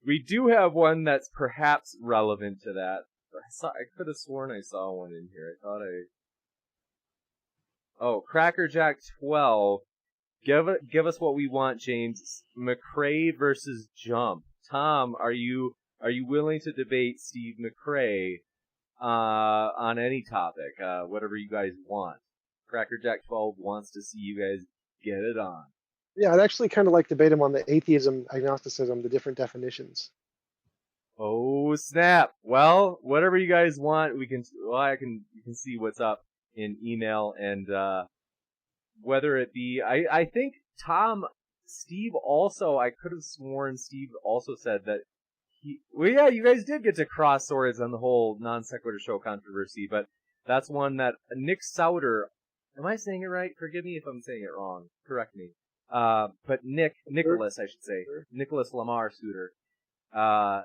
we do have one that's perhaps relevant to that. I could have sworn I saw one in here. I thought Oh, Crackerjack 12. Give us what we want, James. McCrae versus Jump. Tom, are you willing to debate Steve McCrae on any topic, whatever you guys want? Crackerjack 12 wants to see you guys get it on. Yeah, I'd actually kind of like to debate him on the atheism, agnosticism, the different definitions. Oh snap! Well, whatever you guys want, you can see what's up in email, and whether it be, I think Steve also, I could have sworn Steve also said that Well, yeah, you guys did get to cross swords on the whole non sequitur show controversy, but that's one that Nick Sauter. Am I saying it right? Forgive me if I'm saying it wrong. Correct me. But Nicholas, I should say, Nicholas Lamar Suter. Yeah,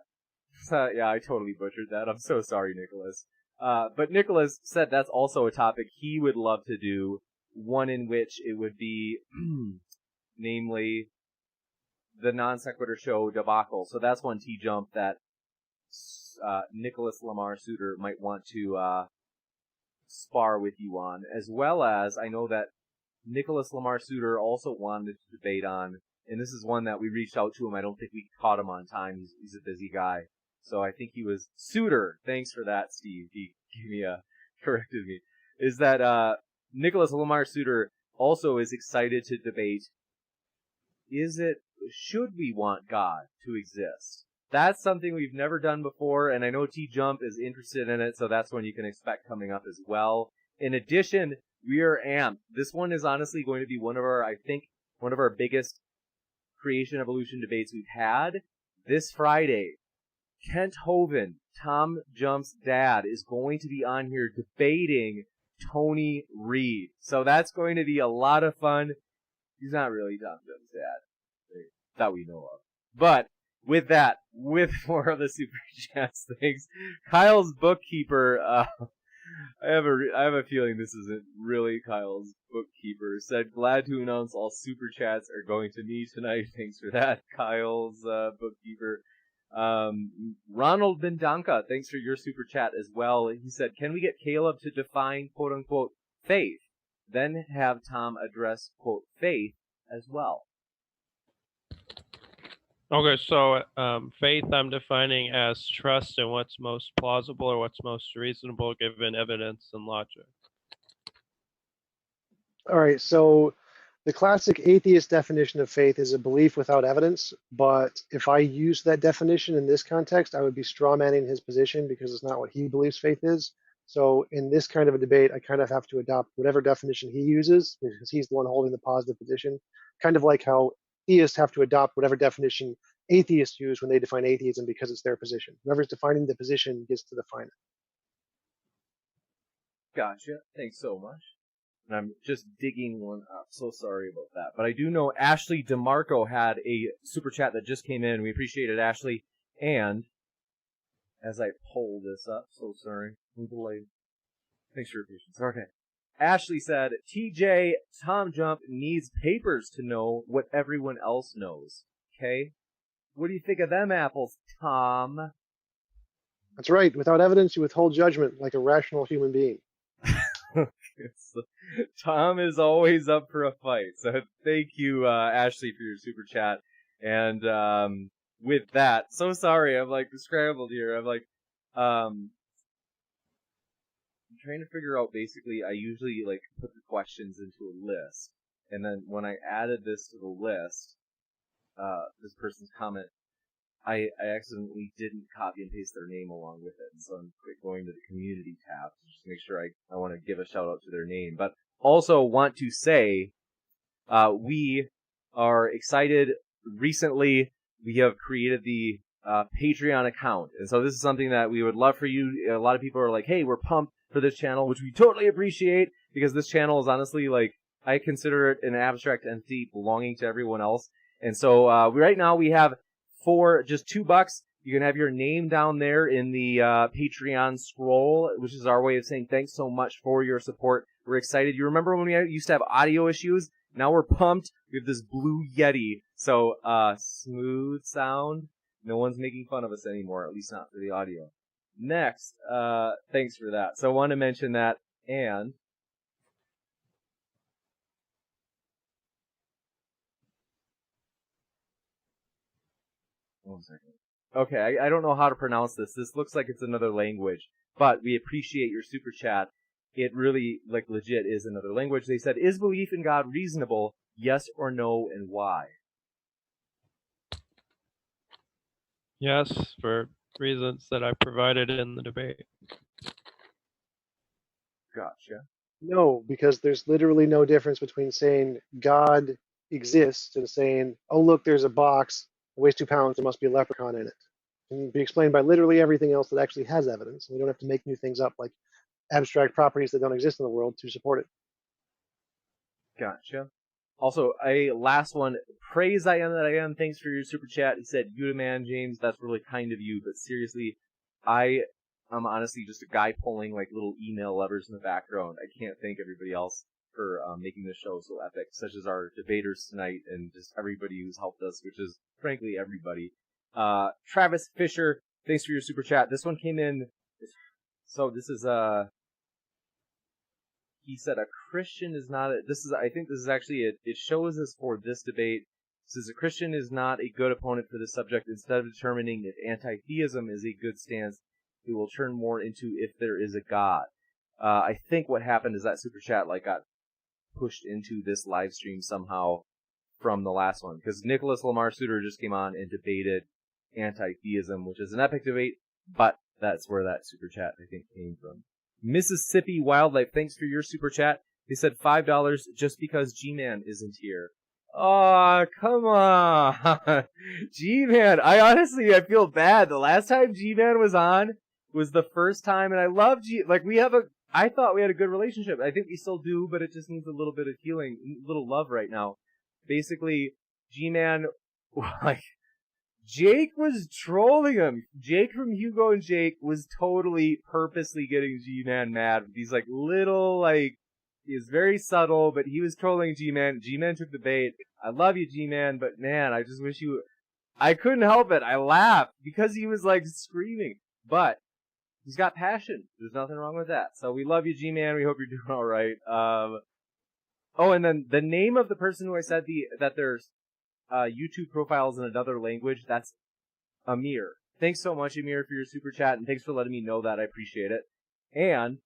I totally butchered that. I'm so sorry, Nicholas. But Nicholas said that's also a topic he would love to do. One in which it would be, namely, the non sequitur show debacle. So that's one TJump that Nicholas Lamar Suter might want to spar with you on, as well as I know that Nicholas Lamar Suter also wanted to debate on, and this is one that we reached out to him. I don't think we caught him on time. He's a busy guy. So I think he was Suter. Thanks for that, Steve. He gave me corrected me. Is that Nicholas Lamar Suter also is excited to debate, should we want God to exist? That's something we've never done before, and I know TJump is interested in it, so that's one you can expect coming up as well. In addition, we are amped. This one is honestly going to be one of our biggest creation evolution debates we've had. This Friday, Kent Hovind, TJump's dad, is going to be on here debating Tony Reed. So that's going to be a lot of fun. He's not really TJump's dad that we know of. But with more of the super chats things, Kyle's bookkeeper, I have a feeling this isn't really Kyle's bookkeeper, said, glad to announce all super chats are going to me tonight. Thanks for that, Kyle's bookkeeper. Ronald Bendanka, thanks for your super chat as well. He said, can we get Caleb to define quote unquote faith, then have Tom address quote faith as well? Okay, so faith I'm defining as trust in what's most plausible or what's most reasonable given evidence and logic. All right, so the classic atheist definition of faith is a belief without evidence, but if I use that definition in this context, I would be strawmanning his position because it's not what he believes faith is. So in this kind of a debate, I kind of have to adopt whatever definition he uses because he's the one holding the positive position, kind of like how theists have to adopt whatever definition atheists use when they define atheism because it's their position. Whoever's defining the position gets to define it. Gotcha. Thanks so much. And I'm just digging one up. So sorry about that. But I do know Ashley DeMarco had a super chat that just came in. We appreciate it, Ashley. And as I pull this up, so sorry. Thanks for your patience. Okay. Ashley said, TJ, TJump needs papers to know what everyone else knows. Okay? What do you think of them apples, Tom? That's right. Without evidence, you withhold judgment like a rational human being. Tom is always up for a fight. So thank you, Ashley, for your super chat. And with that, so sorry, I'm like scrambled here. I'm trying to figure out, basically, I usually like put the questions into a list. And then when I added this to the list, this person's comment, I accidentally didn't copy and paste their name along with it. And so I'm going to the community tab to just make sure I want to give a shout out to their name. But also want to say, we are excited. Recently, we have created the Patreon account. And so this is something that we would love for you. A lot of people are like, hey, we're pumped for this channel, which we totally appreciate because this channel is honestly like, I consider it an abstract entity belonging to everyone else. And so right now we have for just $2, you can have your name down there in the Patreon scroll, which is our way of saying thanks so much for your support. We're excited. You remember when we used to have audio issues? Now we're pumped. We have this Blue Yeti. So smooth sound. No one's making fun of us anymore, at least not for the audio. Next, thanks for that. So I want to mention that. And one second. Okay, I don't know how to pronounce this. This looks like it's another language, but we appreciate your super chat. It really, like, legit is another language. They said, is belief in God reasonable? Yes or no, and why? Yes, for reasons that I provided in the debate. Gotcha. No, because there's literally no difference between saying God exists and saying, oh, look, there's a box, it weighs 2 pounds, there must be a leprechaun in it. can be explained by literally everything else that actually has evidence. We don't have to make new things up like abstract properties that don't exist in the world to support it. Gotcha. Also, a last one. Praise I am that I am. Thanks for your super chat. He said, "You the man, James. That's really kind of you. But seriously, I'm honestly just a guy pulling like little email levers in the background. I can't thank everybody else for making this show so epic, such as our debaters tonight and just everybody who's helped us, which is frankly everybody. Travis Fisher, thanks for your super chat. This one came in. So this is he said a Christian is not I think this is actually it shows us for this debate. It says a Christian is not a good opponent for this subject. Instead of determining if anti-theism is a good stance, it will turn more into if there is a God. I think what happened is that super chat like got pushed into this live stream somehow from the last one, because Nicholas Lamar Suter just came on and debated anti-theism, which is an epic debate, but that's where that super chat I think came from. Mississippi Wildlife, thanks for your super chat. They said $5 just because G-Man isn't here. Oh, come on. G-Man, I feel bad. The last time G-Man was on was the first time, and I love I thought we had a good relationship. I think we still do, but it just needs a little bit of healing, a little love right now. Basically, G-Man, like, Jake was trolling him. Jake from Hugo and Jake was totally purposely getting G-Man mad with these, like, little, like, he was very subtle, but he was trolling G-Man. G-Man took the bait. I love you, G-Man, but man, I just wish I couldn't help it. I laughed because he was, like, screaming. But he's got passion. There's nothing wrong with that. So we love you, G-Man. We hope you're doing all right. And then the name of the person who I said that there's YouTube profiles in another language, that's Amir. Thanks so much, Amir, for your super chat, and thanks for letting me know that. I appreciate it. And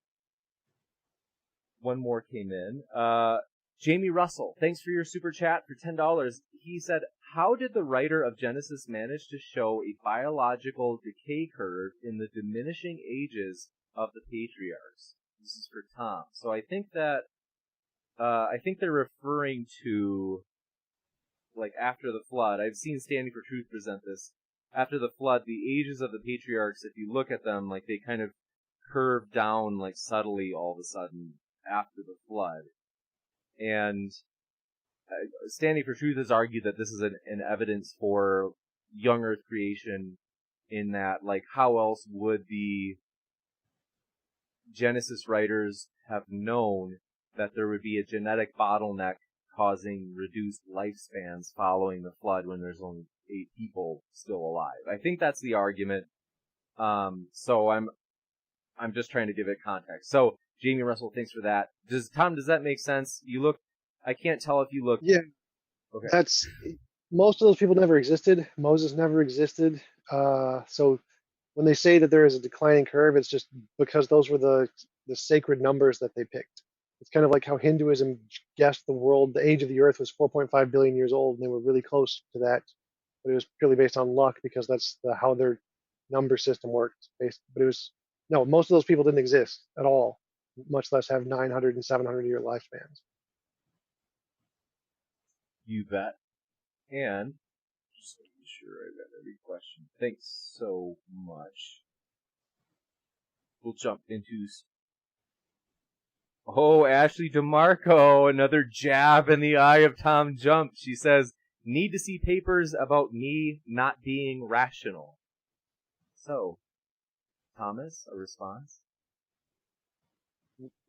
one more came in. Jamie Russell, thanks for your super chat for $10. He said, how did the writer of Genesis manage to show a biological decay curve in the diminishing ages of the patriarchs? This is for Tom. So I think that they're referring to, like, after the flood. I've seen Standing for Truth present this. After the flood, the ages of the patriarchs, if you look at them, like, they kind of curve down, like, subtly all of a sudden after the flood. And Standing for Truth has argued that this is an evidence for young Earth creation, in that, like, how else would the Genesis writers have known that there would be a genetic bottleneck causing reduced lifespans following the flood when there's only 8 people still alive? I think that's the argument. So I'm just trying to give it context. So Jamie Russell, thanks for that. Does that make sense? I can't tell if you look. Yeah. Okay. That's, most of those people never existed. Moses never existed. So when they say that there is a declining curve, it's just because those were the sacred numbers that they picked. It's kind of like how Hinduism guessed the age of the earth was 4.5 billion years old, and they were really close to that. But it was purely based on luck, because that's how their number system worked. Most of those people didn't exist at all, much less have 900 and 700 year lifespans. You bet. And just making sure I got every question. Thanks so much. We'll jump into. Oh, Ashley DeMarco, another jab in the eye of TJump. She says, need to see papers about me not being rational. So, Thomas, a response?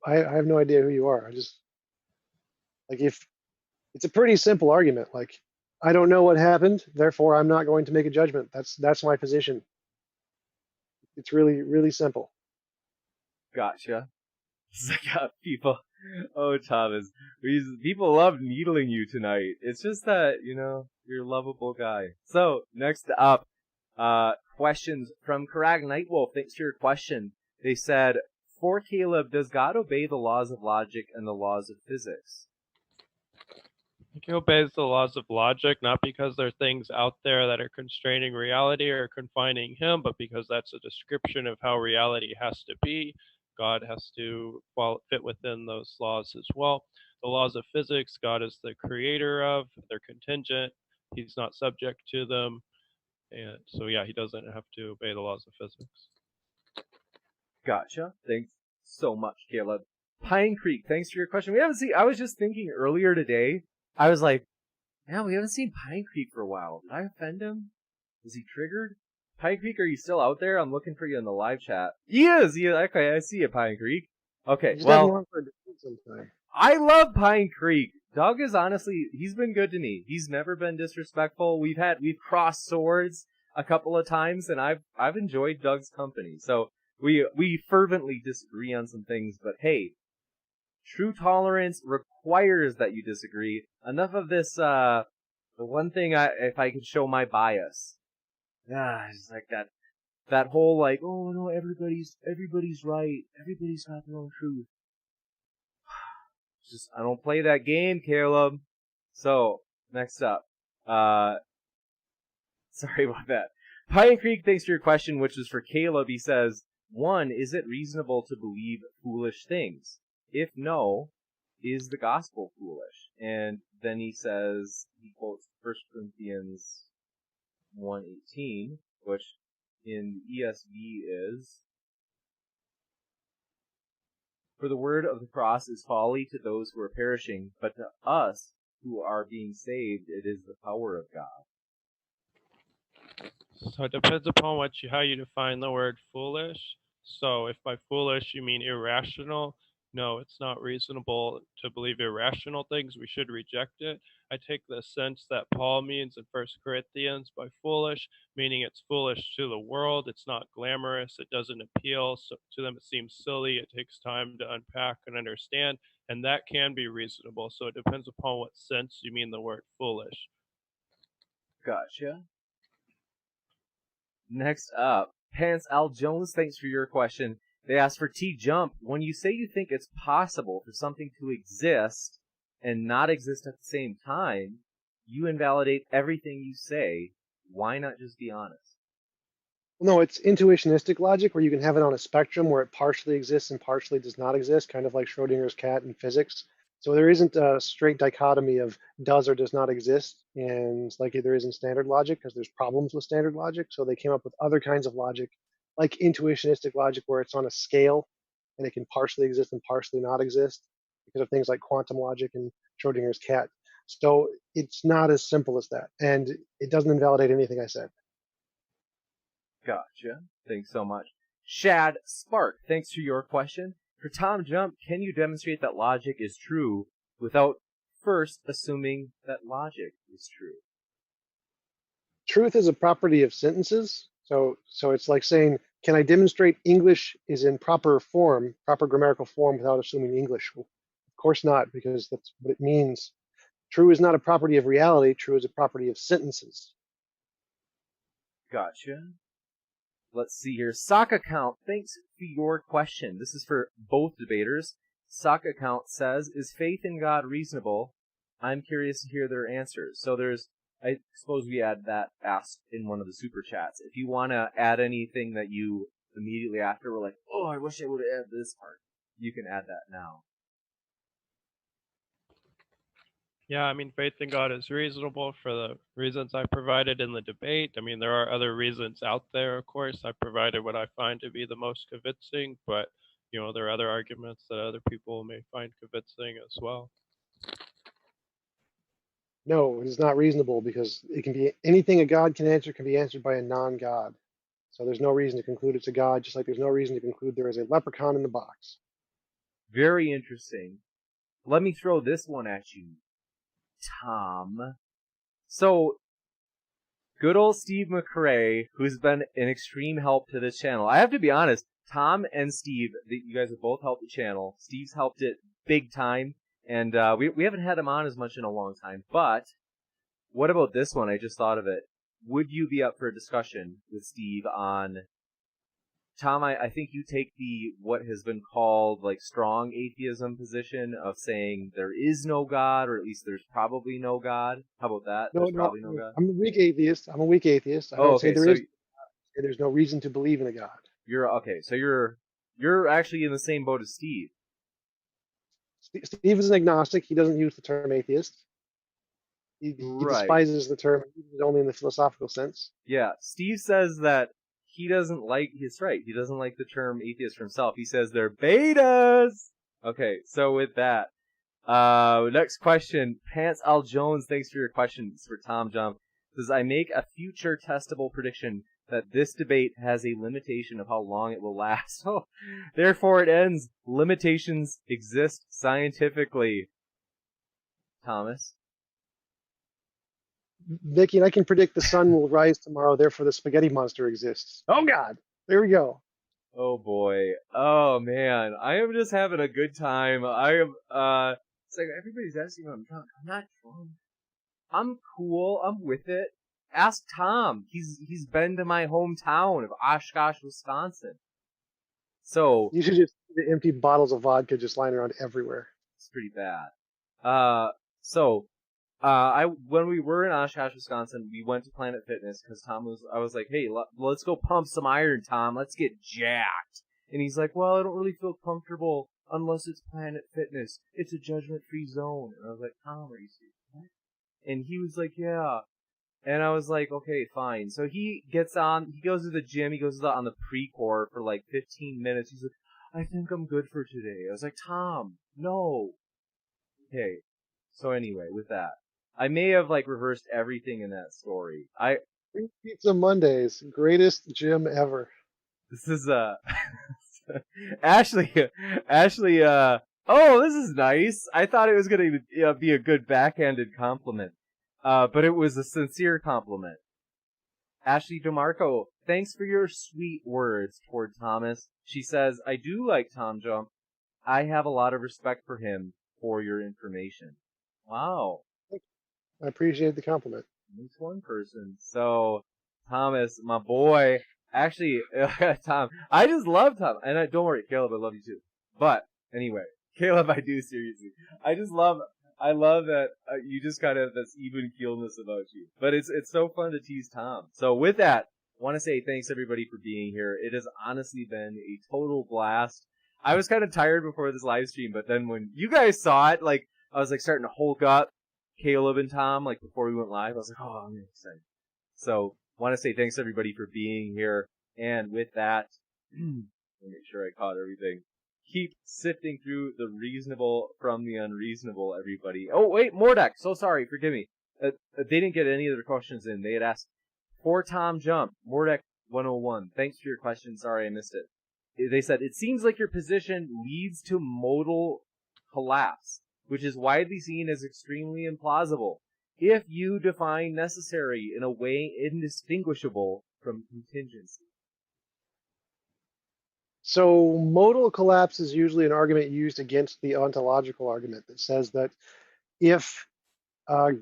I have no idea who you are. It's a pretty simple argument. Like, I don't know what happened, therefore I'm not going to make a judgment. That's my position. It's really, really simple. Gotcha. People. Oh, Thomas. People love needling you tonight. It's just that, you're a lovable guy. So, next up, questions from Karag Nightwolf. Thanks for your question. They said, for Caleb, does God obey the laws of logic and the laws of physics? He obeys the laws of logic, not because there are things out there that are constraining reality or confining him, but because that's a description of how reality has to be. God has to fit within those laws as well. The laws of physics, God is the creator of. They're contingent. He's not subject to them. And so yeah, he doesn't have to obey the laws of physics. Gotcha. Thanks so much, Caleb. Pine Creek, thanks for your question. We haven't seen. I was just thinking earlier today. I was like, man, we haven't seen Pine Creek for a while. Did I offend him? Is he triggered? Pine Creek, are you still out there? I'm looking for you in the live chat. He is. He is. Okay, I see you, Pine Creek. Okay, He just doesn't well, want for a debate sometime. I love Pine Creek. Doug is honestly, he's been good to me. He's never been disrespectful. We've crossed swords a couple of times, and I've enjoyed Doug's company. So we fervently disagree on some things, but hey, true tolerance requires that you disagree. Enough of this. The one thing, if I could show my bias, it's like that whole like, oh no, everybody's right, everybody's got their own truth. Just I don't play that game, Caleb. So next up, sorry about that. Pine Creek, thanks for your question, which is for Caleb. He says, 1, is it reasonable to believe foolish things? If no, is the gospel foolish? And then he says, he quotes 1 Corinthians 1:18, which in ESV is, for the word of the cross is folly to those who are perishing, but to us who are being saved, it is the power of God. So it depends upon how you define the word foolish. So if by foolish you mean irrational, no, it's not reasonable to believe irrational things. We should reject it. I take the sense that Paul means in 1 Corinthians by foolish, meaning it's foolish to the world. It's not glamorous. It doesn't appeal. So to them, it seems silly. It takes time to unpack and understand, and that can be reasonable. So it depends upon what sense you mean the word foolish. Gotcha. Next up, Pants Al Jones, thanks for your question. They asked for TJump. When you say you think it's possible for something to exist and not exist at the same time, you invalidate everything you say. Why not just be honest? No, it's intuitionistic logic where you can have it on a spectrum where it partially exists and partially does not exist, kind of like Schrodinger's cat in physics. So there isn't a straight dichotomy of does or does not exist, and like there is in standard logic, because there's problems with standard logic. So they came up with other kinds of logic, like intuitionistic logic, where it's on a scale and it can partially exist and partially not exist because of things like quantum logic and Schrodinger's cat. So it's not as simple as that, and it doesn't invalidate anything I said. Gotcha. Thanks so much. Shad Spark, thanks for your question. For Tom Jump, can you demonstrate that logic is true without first assuming that logic is true? Truth is a property of sentences. So it's like saying, can I demonstrate English is in proper form, proper grammatical form without assuming English? Well, of course not, because that's what it means. True is not a property of reality. True is a property of sentences. Gotcha. Let's see here. Sock Account, thanks for your question. This is for both debaters. Sock Account says, is faith in God reasonable? I'm curious to hear their answers. So I suppose we had that asked in one of the super chats. If you want to add anything that you immediately after were like, oh, I wish I would have added this part, you can add that now. Yeah, I mean, faith in God is reasonable for the reasons I provided in the debate. I mean, there are other reasons out there, of course. I provided what I find to be the most convincing, but, there are other arguments that other people may find convincing as well. No, it is not reasonable because it can be anything a God can answer can be answered by a non-God. So there's no reason to conclude it's a God, just like there's no reason to conclude there is a leprechaun in the box. Very interesting. Let me throw this one at you, Tom. So, good old Steve McRae, who's been an extreme help to this channel. I have to be honest, Tom and Steve, you guys have both helped the channel. Steve's helped it big time, and we haven't had him on as much in a long time. But, what about this one? I just thought of it. Would you be up for a discussion with Steve on... Tom, I think you take what has been called like strong atheism position of saying there is no God, or at least there's probably no God. How about that? No, There's probably no God. I'm a weak atheist. I don't say there is. There's no reason to believe in a God. You're okay. So you're actually in the same boat as Steve. Steve is an agnostic. He doesn't use the term atheist. He Right. despises the term, he uses it only in the philosophical sense. Yeah, Steve says that he doesn't like, he's right, he doesn't like the term atheist for himself. He says they're betas! Okay, so with that, next question, Pants Al Jones, thanks for your questions for TJump. Says, I make a future testable prediction that this debate has a limitation of how long it will last. Oh, therefore it ends. Limitations exist scientifically. Thomas? Vicky, and I can predict the sun will rise tomorrow, therefore the spaghetti monster exists. Oh God, there we go. Oh boy. Oh man. I am just having a good time. I am, it's like everybody's asking me if I'm drunk. I'm not drunk. I'm cool. I'm with it. Ask Tom. He's been to my hometown of Oshkosh, Wisconsin. So. You should just see the empty bottles of vodka just lying around everywhere. It's pretty bad. When we were in Oshkosh, Wisconsin, we went to Planet Fitness because I was like, hey, let's go pump some iron, Tom. Let's get jacked. And he's like, well, I don't really feel comfortable unless it's Planet Fitness. It's a judgment-free zone. And I was like, Tom, are you serious? What? And he was like, yeah. And I was like, okay, fine. So he goes to the gym, he goes on the pre-core for like 15 minutes. He's like, I think I'm good for today. I was like, Tom, no. Okay. So anyway, with that, I may have like reversed everything in that story. Free Pizza Mondays, greatest gym ever. This is Ashley, oh, this is nice. I thought it was going to be a good backhanded compliment. But it was a sincere compliment. Ashley DeMarco, thanks for your sweet words toward Thomas. She says, I do like TJump. I have a lot of respect for him for your information. Wow. I appreciate the compliment. At least one person. So, Thomas, my boy, actually, Tom, I just love Tom. And don't worry, Caleb, I love you too. But, anyway, Caleb, I do seriously. I love that you just kind of have this even keelness about you. But it's so fun to tease Tom. So with that, I want to say thanks everybody for being here. It has honestly been a total blast. I was kind of tired before this live stream, but then when you guys saw it, like, I was like starting to hulk up Caleb and Tom, like before we went live. I was like, oh, I'm excited. So want to say thanks everybody for being here. And with that, let me make sure I caught everything. Keep sifting through the reasonable from the unreasonable, everybody. Oh, wait, Mordek. So sorry. Forgive me. They didn't get any of their questions in. They had asked for TJump. Mordek 101. Thanks for your question. Sorry, I missed it. They said, it seems like your position leads to modal collapse, which is widely seen as extremely implausible if you define necessary in a way indistinguishable from contingency. So modal collapse is usually an argument used against the ontological argument that says that if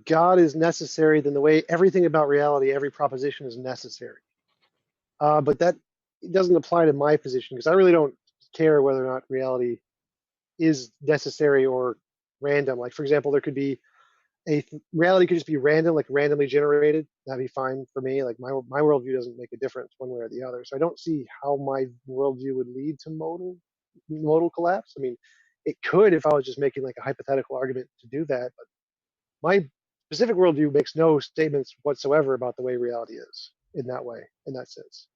God is necessary, then the way everything about reality, every proposition is necessary. But that doesn't apply to my position because I really don't care whether or not reality is necessary or random. Like, for example, there could be reality could just be random, like randomly generated. That'd be fine for me. Like my worldview doesn't make a difference one way or the other. So I don't see how my worldview would lead to modal collapse. I mean, it could if I was just making like a hypothetical argument to do that. But my specific worldview makes no statements whatsoever about the way reality is in that way, in that sense.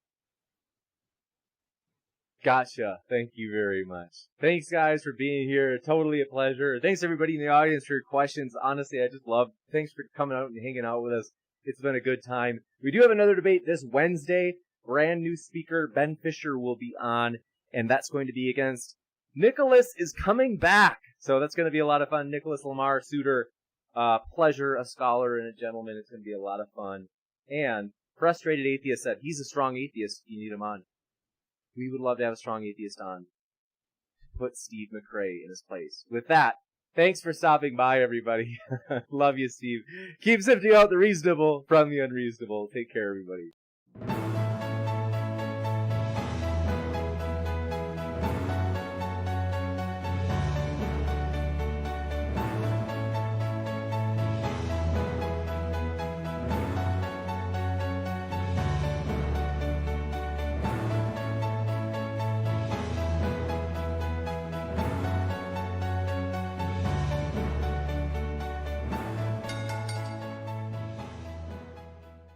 Gotcha. Thank you very much. Thanks, guys, for being here. Totally a pleasure. Thanks, everybody in the audience, for your questions. Honestly, I just love. Thanks for coming out and hanging out with us. It's been a good time. We do have another debate this Wednesday. Brand new speaker, Ben Fisher, will be on, and that's going to be against Nicholas is coming back. So that's going to be a lot of fun. Nicholas Lamar Suter, pleasure, a scholar and a gentleman. It's going to be a lot of fun. And Frustrated Atheist said he's a strong atheist. You need him on. We would love to have a strong atheist on. Put Steve McRae in his place. With that, thanks for stopping by, everybody. Love you, Steve. Keep sifting out the reasonable from the unreasonable. Take care, everybody.